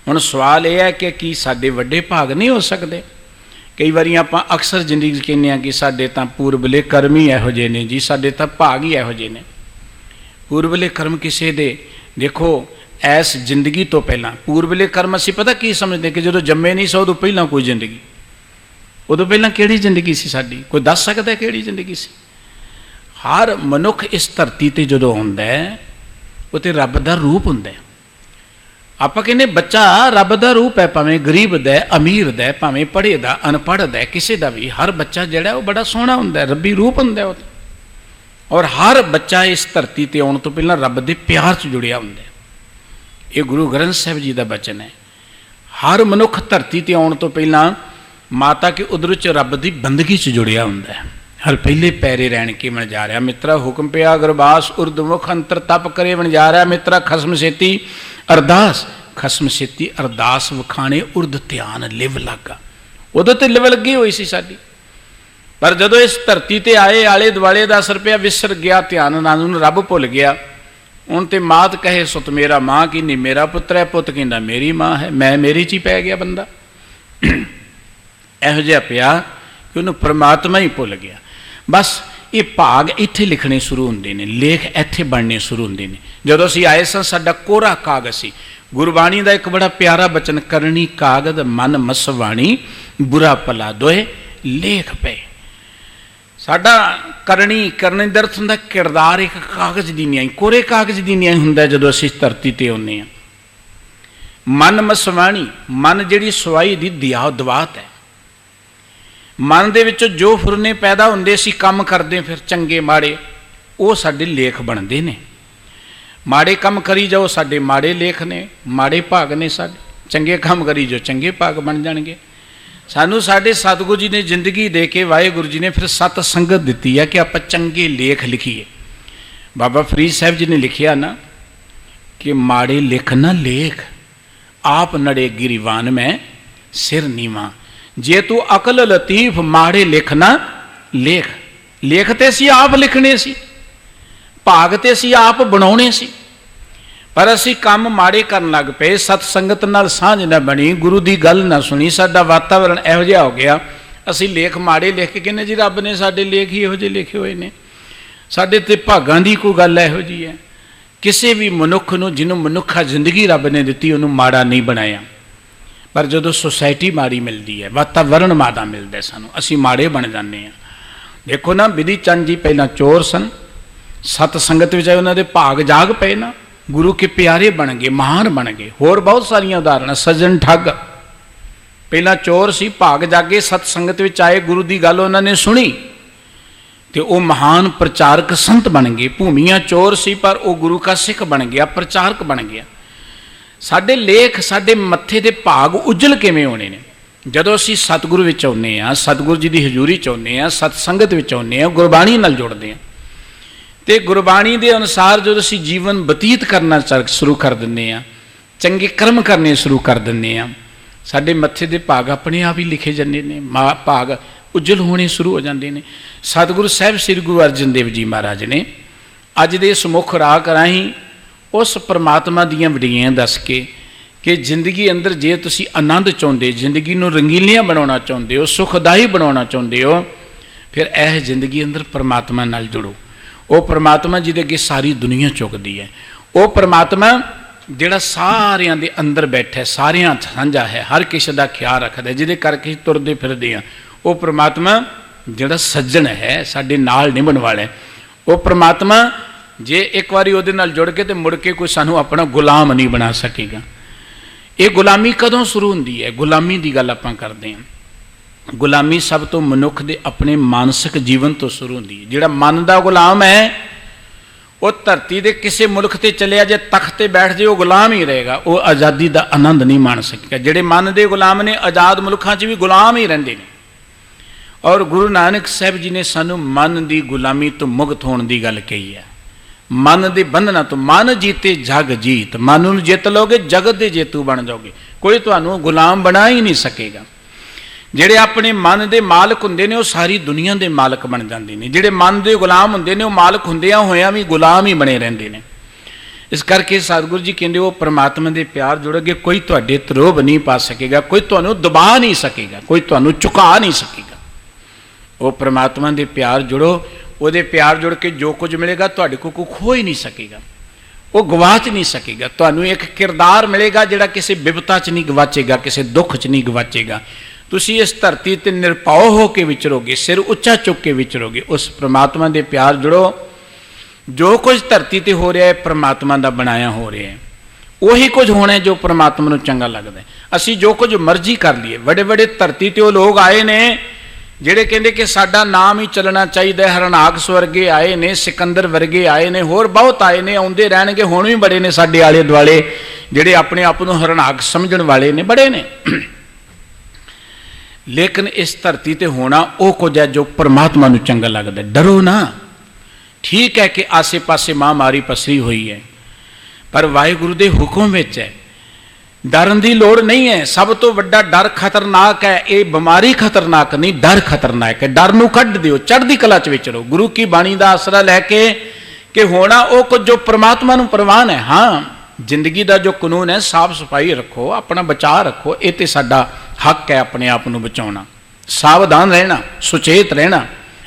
ਹੁਣ ਸਵਾਲ ਇਹ ਹੈ ਕਿ ਕੀ ਸਾਡੇ ਵੱਡੇ ਭਾਗ ਨਹੀਂ ਹੋ ਸਕਦੇ? ਕਈ ਵਾਰੀ ਆਪਾਂ ਅਕਸਰ ਜ਼ਿੰਦਗੀ 'ਚ ਕਹਿੰਦੇ ਹਾਂ ਕਿ ਸਾਡੇ ਤਾਂ ਪੂਰਬਲੇ ਕਰਮ ਹੀ ਇਹੋ ਜਿਹੇ ਨੇ ਜੀ, ਸਾਡੇ ਤਾਂ ਭਾਗ ਹੀ ਇਹੋ ਜਿਹੇ ਨੇ। ਪੂਰਬਲੇ ਕਰਮ ਕਿਸੇ ਦੇ, ਦੇਖੋ ਐਸ ਜ਼ਿੰਦਗੀ ਤੋਂ ਪਹਿਲਾਂ ਪੂਰਬਲੇ ਕਰਮ ਅਸੀਂ ਪਤਾ ਕੀ ਸਮਝਦੇ ਕਿ ਜਦੋਂ ਜੰਮੇ ਨਹੀਂ ਸੋ ਉਦੋਂ ਪਹਿਲਾਂ ਕੋਈ ਜ਼ਿੰਦਗੀ, ਉਦੋਂ ਪਹਿਲਾਂ ਕਿਹੜੀ ਜ਼ਿੰਦਗੀ ਸੀ ਸਾਡੀ? ਕੋਈ ਦੱਸ ਸਕਦਾ ਕਿਹੜੀ ਜ਼ਿੰਦਗੀ ਸੀ? ਹਰ ਮਨੁੱਖ ਇਸ ਧਰਤੀ ਤੇ ਜਦੋਂ ਆਉਂਦਾ ਹੈ ਉਹ ਤੇ ਰੱਬ ਦਾ ਰੂਪ ਹੁੰਦਾ ਹੈ। ਆਪਾਂ ਕਹਿੰਦੇ ਬੱਚਾ ਰੱਬ ਦਾ ਰੂਪ ਹੈ, ਭਾਵੇਂ ਗਰੀਬ ਦਾ, ਅਮੀਰ ਦਾ, ਭਾਵੇਂ ਪੜ੍ਹੇ ਦਾ, ਅਨਪੜ੍ਹ ਦਾ, ਕਿਸੇ ਦਾ ਵੀ। ਹਰ ਬੱਚਾ ਜਿਹੜਾ ਉਹ ਬੜਾ ਸੋਹਣਾ ਹੁੰਦਾ, ਰੱਬੀ ਰੂਪ ਹੁੰਦਾ ਉਹ। ਔਰ ਹਰ ਬੱਚਾ ਇਸ ਧਰਤੀ ਤੇ ਆਉਣ ਤੋਂ ਪਹਿਲਾਂ ਰੱਬ ਦੇ ਪਿਆਰ 'ਚ ਜੁੜਿਆ ਹੁੰਦਾ। ਇਹ ਗੁਰੂ ਗ੍ਰੰਥ ਸਾਹਿਬ ਜੀ ਦਾ ਬਚਨ ਹੈ। ਹਰ ਮਨੁੱਖ ਧਰਤੀ ਤੇ ਆਉਣ ਤੋਂ ਪਹਿਲਾਂ ਮਾਤਾ ਕੇ ਉਦਰ 'ਚ ਰੱਬ ਦੀ ਬੰਦਗੀ 'ਚ ਜੁੜਿਆ ਹੁੰਦਾ ਹੈ। ਹਰ ਪਹਿਲੇ ਪੈਰੇ ਰਹਿਣ ਕੇ ਬਣ ਜਾ ਰਿਹਾ ਮਿੱਤਰਾ ਹੁਕਮ ਪਿਆ ਗੁਰਬਾਸ, ਉਰਦਮੁਖ ਅੰਤਰ ਤਪ ਕਰੇ ਬਣ ਜਾ ਰਿਹਾ ਮਿੱਤਰਾ ਖਸਮ ਛੇਤੀ ਅਰਦਾਸ। ਖਸਮ ਛੇਤੀ ਅਰਦਾਸ ਵਿਖਾਣੇ ਉਰਦ ਧਿਆਨ ਲਿਵ ਲਾਗਾ। ਉਦੋਂ ਤੇ ਲਿਵ ਲੱਗੀ ਹੋਈ ਸੀ ਸਾਡੀ, ਪਰ ਜਦੋਂ ਇਸ ਧਰਤੀ ਤੇ ਆਏ ਆਲੇ ਦੁਆਲੇ ਦਾ ਅਸਰ ਪਿਆ, ਵਿਸਰ ਗਿਆ ਧਿਆਨ, ਨਾਲ ਨੂੰ ਰੱਬ ਭੁੱਲ ਗਿਆ। ਹੁਣ ਤੇ ਮਾਤ ਕਹੇ ਸੁਤ ਮੇਰਾ, ਮਾਂ ਕੀ ਨਹੀਂ ਮੇਰਾ ਪੁੱਤਰ ਹੈ, ਪੁੱਤ ਕਹਿੰਦਾ ਮੇਰੀ ਮਾਂ ਹੈ। ਮੈਂ ਮੇਰੇ 'ਚ ਹੀ ਪੈ ਗਿਆ ਬੰਦਾ। ਇਹੋ ਜਿਹਾ ਪਿਆ ਕਿ ਉਹਨੂੰ ਪਰਮਾਤਮਾ ਹੀ ਭੁੱਲ ਗਿਆ। ਬਸ ਇਹ ਭਾਗ ਇੱਥੇ ਲਿਖਣੇ ਸ਼ੁਰੂ ਹੁੰਦੇ ਨੇ, ਲੇਖ ਇੱਥੇ ਬਣਨੇ ਸ਼ੁਰੂ ਹੁੰਦੇ ਨੇ। ਜਦੋਂ ਅਸੀਂ ਆਏ ਸਾਂ ਸਾਡਾ ਕੋਰਾ ਕਾਗਜ਼ ਸੀ। ਗੁਰਬਾਣੀ ਦਾ ਇੱਕ ਬੜਾ ਪਿਆਰਾ ਬਚਨ, ਕਰਨੀ ਕਾਗਜ਼ ਮਨ ਮਸਵਾਣੀ, ਬੁਰਾ ਭਲਾ ਦੋਏ ਲੇਖ ਪਏ। ਸਾਡਾ ਕਰਨੀ ਦਾ ਅਰਥ ਹੁੰਦਾ ਕਿਰਦਾਰ, ਇੱਕ ਕਾਗਜ਼ ਦੀ ਨਿਆਈ, ਕੋਰੇ ਕਾਗਜ਼ ਦੀ ਨਿਆਈ ਹੁੰਦਾ ਜਦੋਂ ਅਸੀਂ ਧਰਤੀ ਤੇ ਆਉਂਦੇ ਹਾਂ। ਮਨ ਮਸਵਾਣੀ, ਮਨ ਜਿਹੜੀ ਸਵਾਈ ਦੀ ਦਵਾਤ ਹੈ। ਮਨ ਦੇ ਵਿੱਚੋਂ ਜੋ ਫੁਰਨੇ ਪੈਦਾ ਹੁੰਦੇ ਸੀ, ਕੰਮ ਕਰਦੇ ਫਿਰ ਚੰਗੇ ਮਾੜੇ, ਉਹ ਸਾਡੇ ਲੇਖ ਬਣਦੇ ਨੇ। ਮਾੜੇ ਕੰਮ ਕਰੀ ਜਾਓ ਸਾਡੇ ਮਾੜੇ ਲੇਖ ਨੇ, ਮਾੜੇ ਭਾਗ ਨੇ ਸਾਡੇ। ਚੰਗੇ ਕੰਮ ਕਰੀ ਜਾਓ ਚੰਗੇ ਭਾਗ ਬਣ ਜਾਣਗੇ। ਸਾਨੂੰ ਸਾਡੇ ਸਤਿਗੁਰੂ ਜੀ ਨੇ ਜ਼ਿੰਦਗੀ ਦੇ ਕੇ, ਵਾਹਿਗੁਰੂ ਜੀ ਨੇ ਫਿਰ ਸਤ ਸੰਗਤ ਦਿੱਤੀ ਹੈ ਕਿ ਆਪਾਂ ਚੰਗੇ ਲੇਖ ਲਿਖੀਏ। ਬਾਬਾ ਫਰੀਦ ਸਾਹਿਬ ਜੀ ਨੇ ਲਿਖਿਆ ਨਾ ਕਿ ਮਾੜੇ ਲਿਖ ਨਾ ਲੇਖ, ਆਪ ਨੜੇ ਗਿਰੀਵਾਨ ਮੈਂ ਸਿਰ ਨੀਵਾਂ। ਜੇ ਤੂੰ ਅਕਲ ਲਤੀਫ ਮਾੜੇ ਲਿਖ ਨਾ ਲੇਖ। ਲੇਖ ਤੇ ਅਸੀਂ ਆਪ ਲਿਖਣੇ ਸੀ, ਭਾਗ ਤੇ ਅਸੀਂ ਆਪ ਬਣਾਉਣੇ ਸੀ, ਪਰ ਅਸੀਂ ਕੰਮ ਮਾੜੇ ਕਰਨ ਲੱਗ ਪਏ। ਸਤ ਸੰਗਤ ਨਾਲ ਸਾਂਝ ਨਾ ਬਣੀ, ਗੁਰੂ ਦੀ ਗੱਲ ਨਾ ਸੁਣੀ, ਸਾਡਾ ਵਾਤਾਵਰਣ ਇਹੋ ਜਿਹਾ ਹੋ ਗਿਆ। ਅਸੀਂ ਲੇਖ ਮਾੜੇ ਲਿਖ ਕੇ ਕਹਿੰਦੇ ਜੀ ਰੱਬ ਨੇ ਸਾਡੇ ਲੇਖ ਹੀ ਇਹੋ ਜਿਹੇ ਲਿਖੇ ਹੋਏ ਨੇ। ਸਾਡੇ ਤੇ ਭਾਗਾਂ ਦੀ ਕੋਈ ਗੱਲ ਇਹੋ ਜਿਹੀ ਹੈ। ਕਿਸੇ ਵੀ ਮਨੁੱਖ ਨੂੰ, ਜਿਹਨੂੰ ਮਨੁੱਖਾ ਜ਼ਿੰਦਗੀ ਰੱਬ ਨੇ ਦਿੱਤੀ, ਉਹਨੂੰ ਮਾੜਾ ਨਹੀਂ ਬਣਾਇਆ। ਪਰ ਜਦੋਂ ਸੁਸਾਇਟੀ ਮਾੜੀ ਮਿਲਦੀ ਹੈ, ਵਾਤਾਵਰਣ ਮਾੜਾ ਮਿਲਦਾ ਸਾਨੂੰ, ਅਸੀਂ ਮਾੜੇ ਬਣ ਜਾਂਦੇ ਹਾਂ। ਦੇਖੋ ਨਾ, ਬਿਧੀ ਚੰਦ ਜੀ ਪਹਿਲਾਂ ਚੋਰ ਸਨ, ਸਤ ਸੰਗਤ ਵਿੱਚ ਆਏ, ਉਹਨਾਂ ਦੇ ਭਾਗ ਜਾਗ ਪਏ ਨਾ, ਗੁਰੂ ਕੇ ਪਿਆਰੇ ਬਣ ਗਏ, ਮਹਾਨ ਬਣ ਗਏ। ਹੋਰ ਬਹੁਤ ਸਾਰੀਆਂ ਉਦਾਹਰਨਾਂ, ਸੱਜਣ ਠੱਗ ਪਹਿਲਾਂ ਚੋਰ ਸੀ, ਭਾਗ ਜਾਗੇ, ਸਤ ਸੰਗਤ ਵਿੱਚ ਆਏ, ਗੁਰੂ ਦੀ ਗੱਲ ਉਹਨਾਂ ਨੇ ਸੁਣੀ ਤੇ ਉਹ ਮਹਾਨ ਪ੍ਰਚਾਰਕ ਸੰਤ ਬਣ ਗਏ। ਭੂਮੀਆਂ ਚੋਰ ਸੀ ਪਰ ਉਹ ਗੁਰੂ ਕਾ ਸਿੱਖ ਬਣ ਗਿਆ, ਪ੍ਰਚਾਰਕ ਬਣ ਗਿਆ। ਸਾਡੇ ਲੇਖ, ਸਾਡੇ ਮੱਥੇ ਦੇ ਭਾਗ ਉਜਲ ਕਿਵੇਂ ਹੋਣੇ ਨੇ? ਜਦੋਂ ਅਸੀਂ ਸਤਿਗੁਰੂ ਵਿੱਚ ਆਉਂਦੇ ਹਾਂ, ਸਤਿਗੁਰੂ ਜੀ ਦੀ ਹਜ਼ੂਰੀ 'ਚ ਆਉਂਦੇ ਹਾਂ, ਸਤ ਸੰਗਤ ਵਿੱਚ ਆਉਂਦੇ ਹਾਂ, ਗੁਰਬਾਣੀ ਨਾਲ ਜੁੜਦੇ ਹਾਂ, ਤੇ ਗੁਰਬਾਣੀ ਦੇ ਅਨੁਸਾਰ ਜਦੋਂ ਅਸੀਂ ਜੀਵਨ ਬਤੀਤ ਕਰਨਾ ਸ਼ੁਰੂ ਕਰ ਦਿੰਦੇ ਹਾਂ, ਚੰਗੇ ਕਰਮ ਕਰਨੇ ਸ਼ੁਰੂ ਕਰ ਦਿੰਦੇ ਹਾਂ, ਸਾਡੇ ਮੱਥੇ ਦੇ ਭਾਗ ਆਪਣੇ ਆਪ ਹੀ ਲਿਖੇ ਜਾਂਦੇ ਨੇ, ਭਾਗ ਉਜਲ ਹੋਣੇ ਸ਼ੁਰੂ ਹੋ ਜਾਂਦੇ ਨੇ। ਸਤਿਗੁਰੂ ਸਾਹਿਬ ਸ੍ਰੀ ਗੁਰੂ ਅਰਜਨ ਦੇਵ ਜੀ ਮਹਾਰਾਜ ਨੇ ਅੱਜ ਦੇ ਇਸ ਮੁੱਖ ਰਾਗ ਰਾਹੀਂ ਉਸ ਪਰਮਾਤਮਾ ਦੀਆਂ ਵਡਿਆਈਆਂ ਦੱਸ ਕੇ ਕਿ ਜ਼ਿੰਦਗੀ ਅੰਦਰ ਜੇ ਤੁਸੀਂ ਆਨੰਦ ਚਾਹੁੰਦੇ, ਜ਼ਿੰਦਗੀ ਨੂੰ ਰੰਗੀਲੀਆਂ ਬਣਾਉਣਾ ਚਾਹੁੰਦੇ ਹੋ, ਸੁਖਦਾਈ ਬਣਾਉਣਾ ਚਾਹੁੰਦੇ ਹੋ, ਫਿਰ ਇਹ ਜ਼ਿੰਦਗੀ ਅੰਦਰ ਪਰਮਾਤਮਾ ਨਾਲ ਜੁੜੋ। ਉਹ ਪਰਮਾਤਮਾ ਜਿਹਦੇ ਅੱਗੇ ਸਾਰੀ ਦੁਨੀਆ ਝੁਕਦੀ ਹੈ, ਉਹ ਪਰਮਾਤਮਾ ਜਿਹੜਾ ਸਾਰਿਆਂ ਦੇ ਅੰਦਰ ਬੈਠਾ, ਸਾਰਿਆਂ ਸਾਂਝਾ ਹੈ, ਹਰ ਕਿਸੇ ਦਾ ਖਿਆਲ ਰੱਖਦਾ, ਜਿਹਦੇ ਕਰਕੇ ਤੁਰਦੇ ਫਿਰਦੇ ਆ, ਉਹ ਪ੍ਰਮਾਤਮਾ ਜਿਹੜਾ ਸੱਜਣ ਹੈ, ਸਾਡੇ ਨਾਲ ਨਿਭਣ ਵਾਲਾ ਹੈ, ਉਹ ਪ੍ਰਮਾਤਮਾ ਜੇ ਇੱਕ ਵਾਰੀ ਉਹਦੇ ਨਾਲ ਜੁੜ ਕੇ ਤੇ ਮੁੜ ਕੇ ਕੋਈ ਸਾਨੂੰ ਆਪਣਾ ਗੁਲਾਮ ਨਹੀਂ ਬਣਾ ਸਕੇਗਾ। ਇਹ ਗੁਲਾਮੀ ਕਦੋਂ ਸ਼ੁਰੂ ਹੁੰਦੀ ਹੈ? ਗੁਲਾਮੀ ਦੀ ਗੱਲ ਆਪਾਂ ਕਰਦੇ ਹਾਂ। ਗੁਲਾਮੀ ਸਭ ਤੋਂ ਮਨੁੱਖ ਦੇ ਆਪਣੇ ਮਾਨਸਿਕ ਜੀਵਨ ਤੋਂ ਸ਼ੁਰੂ ਹੁੰਦੀ ਹੈ। ਜਿਹੜਾ ਮਨ ਦਾ ਗੁਲਾਮ ਹੈ ਉਹ ਧਰਤੀ ਦੇ ਕਿਸੇ ਮੁਲਕ ਤੇ ਚਲਿਆ ਜੇ ਤਖਤ ਤੇ ਬੈਠ ਜੇ ਉਹ ਗੁਲਾਮ ਹੀ ਰਹੇਗਾ, ਉਹ ਆਜ਼ਾਦੀ ਦਾ ਆਨੰਦ ਨਹੀਂ ਮਾਣ ਸਕੇਗਾ। ਜਿਹੜੇ ਮਨ ਦੇ ਗੁਲਾਮ ਨੇ ਆਜ਼ਾਦ ਮੁਲਕਾਂ 'ਚ ਵੀ ਗੁਲਾਮ ਹੀ ਰਹਿੰਦੇ ਨੇ। ਔਰ ਗੁਰੂ ਨਾਨਕ ਸਾਹਿਬ ਜੀ ਨੇ ਸਾਨੂੰ ਮਨ ਦੀ ਗੁਲਾਮੀ ਤੋਂ ਮੁਕਤ ਹੋਣ ਦੀ ਗੱਲ ਕਹੀ ਹੈ। ਮਨ ਦੇ ਬੰਧਨਾਂ ਤੋਂ, ਮਨ ਜੀਤੇ ਜਗ ਜੀਤ, ਮਨ ਨੂੰ ਜਿੱਤ ਲਓਗੇ ਜਗਤ ਦੇ ਜੇਤੂ ਬਣ ਜਾਓਗੇ, ਕੋਈ ਤੁਹਾਨੂੰ ਗੁਲਾਮ ਬਣਾ ਹੀ ਨਹੀਂ ਸਕੇਗਾ। ਜਿਹੜੇ ਆਪਣੇ ਮਨ ਦੇ ਮਾਲਕ ਹੁੰਦੇ ਨੇ ਉਹ ਸਾਰੀ ਦੁਨੀਆ ਦੇ ਮਾਲਕ ਬਣ ਜਾਂਦੇ ਨੇ। ਜਿਹੜੇ ਮਨ ਦੇ ਗੁਲਾਮ ਹੁੰਦੇ ਨੇ ਉਹ ਮਾਲਕ ਹੁੰਦਿਆਂ ਹੋਇਆਂ ਵੀ ਗੁਲਾਮ ਹੀ ਬਣੇ ਰਹਿੰਦੇ ਨੇ। ਇਸ ਕਰਕੇ ਸਤਿਗੁਰੂ ਜੀ ਕਹਿੰਦੇ ਉਹ ਪ੍ਰਮਾਤਮਾ ਦੇ ਪਿਆਰ ਜੁੜੋਗੇ, ਕੋਈ ਤੁਹਾਡੇ ਤਰੋਬ ਨਹੀਂ ਪਾ ਸਕੇਗਾ, ਕੋਈ ਤੁਹਾਨੂੰ ਦਬਾ ਨਹੀਂ ਸਕੇਗਾ, ਕੋਈ ਤੁਹਾਨੂੰ ਝੁਕਾ ਨਹੀਂ ਸਕੇਗਾ। ਉਹ ਪ੍ਰਮਾਤਮਾ ਦੇ ਪਿਆਰ ਜੁੜੋ, ਉਹਦੇ ਪਿਆਰ ਜੁੜ ਕੇ ਜੋ ਕੁਝ ਮਿਲੇਗਾ ਤੁਹਾਡੇ ਕੋਲ ਕੋਈ ਖੋ ਹੀ ਨਹੀਂ ਸਕੇਗਾ, ਉਹ ਗਵਾਚ ਨਹੀਂ ਸਕੇਗਾ। ਤੁਹਾਨੂੰ ਇੱਕ ਕਿਰਦਾਰ ਮਿਲੇਗਾ ਜਿਹੜਾ ਕਿਸੇ ਬਿਪਤਾ 'ਚ ਨਹੀਂ ਗਵਾਚੇਗਾ, ਕਿਸੇ ਦੁੱਖ 'ਚ ਨਹੀਂ ਗਵਾਚੇਗਾ। ਤੁਸੀਂ ਇਸ ਧਰਤੀ ਤੇ ਨਿਰਭਉ ਹੋ ਕੇ ਵਿਚਰੋਗੇ, ਸਿਰ ਉੱਚਾ ਚੁੱਕ ਕੇ ਵਿਚਰੋਗੇ। ਉਸ ਪ੍ਰਮਾਤਮਾ ਦੇ ਪਿਆਰ ਜੁੜੋ। ਜੋ ਕੁਝ ਧਰਤੀ ਤੇ ਹੋ ਰਿਹਾ ਹੈ ਪ੍ਰਮਾਤਮਾ ਦਾ ਬਣਾਇਆ ਹੋ ਰਿਹਾ ਹੈ, ਉਹੀ ਕੁਝ ਹੋਣਾ ਜੋ ਪ੍ਰਮਾਤਮਾ ਨੂੰ ਚੰਗਾ ਲੱਗਦਾ ਹੈ। ਅਸੀਂ ਜੋ ਕੁਝ ਮਰਜ਼ੀ ਕਰ ਲਈਏ। ਵੱਡੇ ਵੱਡੇ ਧਰਤੀ ਤੇ ਉਹ ਲੋਕ ਆਏ ਨੇ ਜਿਹੜੇ ਕਹਿੰਦੇ ਕਿ ਸਾਡਾ ਨਾਮ ਹੀ ਚੱਲਣਾ ਚਾਹੀਦਾ ਹੈ। ਹਰਨਾਕਸ਼ ਵਰਗੇ ਆਏ ਨੇ, ਸਿਕੰਦਰ ਵਰਗੇ ਆਏ ਨੇ, ਹੋਰ ਬਹੁਤ ਆਏ ਨੇ, ਆਉਂਦੇ ਰਹਿਣਗੇ। ਹੁਣ ਵੀ ਬੜੇ ਨੇ ਸਾਡੇ ਆਲੇ ਦੁਆਲੇ ਜਿਹੜੇ ਆਪਣੇ ਆਪ ਨੂੰ ਹਰਨਾਕਸ਼ ਸਮਝਣ ਵਾਲੇ ਨੇ, ਬੜੇ ਨੇ। ਲੇਕਿਨ ਇਸ ਧਰਤੀ ਤੇ ਹੋਣਾ ਉਹ ਕੁਝ ਹੈ ਜੋ ਪਰਮਾਤਮਾ ਨੂੰ ਚੰਗਾ ਲੱਗਦਾ। ਡਰੋ ਨਾ। ਠੀਕ ਹੈ ਕਿ ਆਸੇ ਪਾਸੇ ਮਹਾਂਮਾਰੀ ਪਸਰੀ ਹੋਈ ਹੈ, ਪਰ ਵਾਹਿਗੁਰੂ ਦੇ ਹੁਕਮ ਵਿੱਚ ਹੈ, ਡਰਨ ਦੀ ਲੋੜ ਨਹੀਂ ਹੈ। ਸਭ ਤੋਂ ਵੱਡਾ ਡਰ ਖਤਰਨਾਕ ਹੈ, ਇਹ ਬਿਮਾਰੀ ਖਤਰਨਾਕ ਨਹੀਂ, ਡਰ ਖਤਰਨਾਕ ਹੈ। ਡਰ ਨੂੰ ਕੱਢ ਦਿਓ, ਚੜ੍ਹਦੀ ਕਲਾ 'ਚ ਵਿਚਰੋ, ਗੁਰੂ ਕੀ ਬਾਣੀ ਦਾ ਆਸਰਾ ਲੈ ਕੇ ਕਿ ਹੋਣਾ ਉਹ ਕੁਝ ਜੋ ਪਰਮਾਤਮਾ ਨੂੰ ਪ੍ਰਵਾਨ ਹੈ। ਹਾਂ, ਜ਼ਿੰਦਗੀ ਦਾ ਜੋ ਕਾਨੂੰਨ ਹੈ, ਸਾਫ਼ ਸਫਾਈ ਰੱਖੋ, ਆਪਣਾ ਬਚਾਅ ਰੱਖੋ, ਇਹ ਤੇ ਸਾਡਾ ਹੱਕ ਹੈ ਆਪਣੇ ਆਪ ਨੂੰ ਬਚਾਉਣਾ, ਸਾਵਧਾਨ ਰਹਿਣਾ, ਸੁਚੇਤ ਰਹਿਣਾ,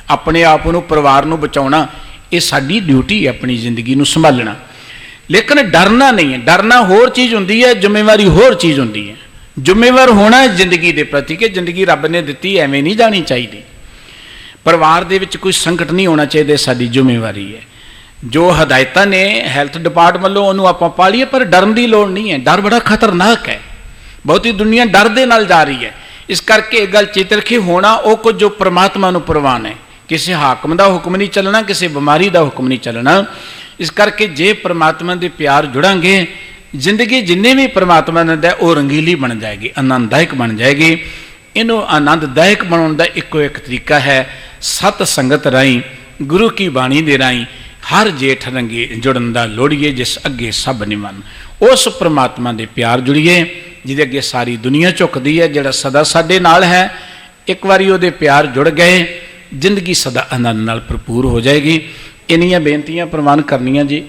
ਆਪਣੇ ਆਪ ਨੂੰ, ਪਰਿਵਾਰ ਨੂੰ ਬਚਾਉਣਾ, ਇਹ ਸਾਡੀ ਡਿਊਟੀ ਹੈ, ਆਪਣੀ ਜ਼ਿੰਦਗੀ ਨੂੰ ਸੰਭਾਲਣਾ। ਲੇਕਿਨ ਡਰਨਾ ਨਹੀਂ ਹੈ। ਡਰਨਾ ਹੋਰ ਚੀਜ਼ ਹੁੰਦੀ ਹੈ, ਜ਼ਿੰਮੇਵਾਰੀ ਹੋਰ ਚੀਜ਼ ਹੁੰਦੀ ਹੈ। ਜ਼ਿੰਮੇਵਾਰ ਹੋਣਾ ਹੈ ਜ਼ਿੰਦਗੀ ਦੇ ਪ੍ਰਤੀ ਕਿ ਜ਼ਿੰਦਗੀ ਰੱਬ ਨੇ ਦਿੱਤੀ, ਐਵੇਂ ਨਹੀਂ ਜਾਣੀ ਚਾਹੀਦੀ। ਪਰਿਵਾਰ ਦੇ ਵਿੱਚ ਕੋਈ ਸੰਕਟ ਨਹੀਂ ਹੋਣਾ ਚਾਹੀਦਾ, ਸਾਡੀ ਜ਼ਿੰਮੇਵਾਰੀ ਹੈ। ਜੋ ਹਦਾਇਤਾਂ ਨੇ ਹੈਲਥ ਡਿਪਾਰਟਮੈਂਟ ਵੱਲੋਂ ਉਹਨੂੰ ਆਪਾਂ ਪਾਲੀਏ, ਪਰ ਡਰਨ ਦੀ ਲੋੜ ਨਹੀਂ ਹੈ। ਡਰ ਬੜਾ ਖਤਰਨਾਕ ਹੈ। ਬਹੁਤੀ ਦੁਨੀਆ ਡਰ ਦੇ ਨਾਲ ਜਾ ਰਹੀ ਹੈ। ਇਸ ਕਰਕੇ ਇਹ ਗੱਲ ਚੇਤ ਰੱਖੀ, ਹੋਣਾ ਉਹ ਕੁਝ ਜੋ ਪਰਮਾਤਮਾ ਨੂੰ ਪ੍ਰਵਾਨ ਹੈ। ਕਿਸੇ ਹਾਕਮ ਦਾ ਹੁਕਮ ਨਹੀਂ ਚੱਲਣਾ, ਕਿਸੇ ਬਿਮਾਰੀ ਦਾ ਹੁਕਮ ਨਹੀਂ ਚੱਲਣਾ। ਇਸ ਕਰਕੇ ਜੇ ਪਰਮਾਤਮਾ ਦੇ ਪਿਆਰ ਜੁੜਾਂਗੇ, ਜ਼ਿੰਦਗੀ ਜਿੰਨੇ ਵੀ ਪਰਮਾਤਮਾ ਨੇ ਦਿੱਤਾ ਉਹ ਰੰਗੀਲੀ ਬਣ ਜਾਏਗੀ, ਆਨੰਦਦਾਇਕ ਬਣ ਜਾਏਗੀ। ਇਹਨੂੰ ਆਨੰਦਦਾਇਕ ਬਣਾਉਣ ਦਾ ਇੱਕੋ ਇੱਕ ਤਰੀਕਾ ਹੈ, ਸਤ ਸੰਗਤ ਰਾਹੀਂ, ਗੁਰੂ ਕੀ ਬਾਣੀ ਦੇ ਰਾਹੀਂ ਹਰ ਜੇਠ ਰੰਗੇ ਜੁੜਨ ਦਾ ਲੋੜੀਏ, ਜਿਸ ਅੱਗੇ ਸਭ ਨਿਮਨ। ਉਸ ਪਰਮਾਤਮਾ ਦੇ ਪਿਆਰ ਜੁੜੀਏ ਜਿਹਦੇ ਅੱਗੇ ਸਾਰੀ ਦੁਨੀਆ ਝੁਕਦੀ ਹੈ, ਜਿਹੜਾ ਸਦਾ ਸਾਡੇ ਨਾਲ ਹੈ। ਇੱਕ ਵਾਰੀ ਉਹਦੇ ਪਿਆਰ ਜੁੜ ਗਏ, ਜ਼ਿੰਦਗੀ ਸਦਾ ਆਨੰਦ ਨਾਲ ਭਰਪੂਰ ਹੋ ਜਾਏਗੀ। ਇੰਨੀਆਂ ਬੇਨਤੀਆਂ ਪ੍ਰਵਾਨ ਕਰਨੀਆਂ ਜੀ,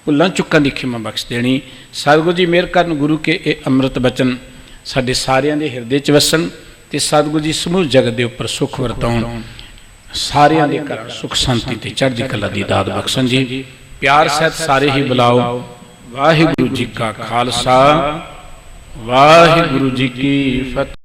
ਭੁੱਲਾਂ ਚੁੱਕਾਂ ਦੀ ਖਿਮਾ ਬਖਸ਼ ਦੇਣੀ। ਸਤਿਗੁਰੂ ਜੀ ਮਿਹਰ ਕਰਨ, ਗੁਰੂ ਕੇ ਇਹ ਅੰਮ੍ਰਿਤ ਬਚਨ ਸਾਡੇ ਸਾਰਿਆਂ ਦੇ ਹਿਰਦੇ 'ਚ ਵਸਣ ਤੇ ਸਤਿਗੁਰੂ ਜੀ ਸਮੂਹ ਜਗਤ ਦੇ ਉੱਪਰ ਸੁੱਖ ਵਰਤਾਉਣ, ਸਾਰਿਆਂ ਦੇ ਘਰ ਸੁੱਖ ਸ਼ਾਂਤੀ ਤੇ ਚੜ੍ਹਦੀ ਕਲਾ ਦੀ ਦਾਤ ਬਖਸ਼ਣ ਜੀ। ਪਿਆਰ ਸਹਿਤ ਸਾਰੇ ਹੀ ਬੁਲਾਓ। ਵਾਹਿਗੁਰੂ ਜੀ ਕਾ ਖਾਲਸਾ, ਵਾਹਿਗੁਰੂ ਜੀ ਕੀ ਫਤਿਹ।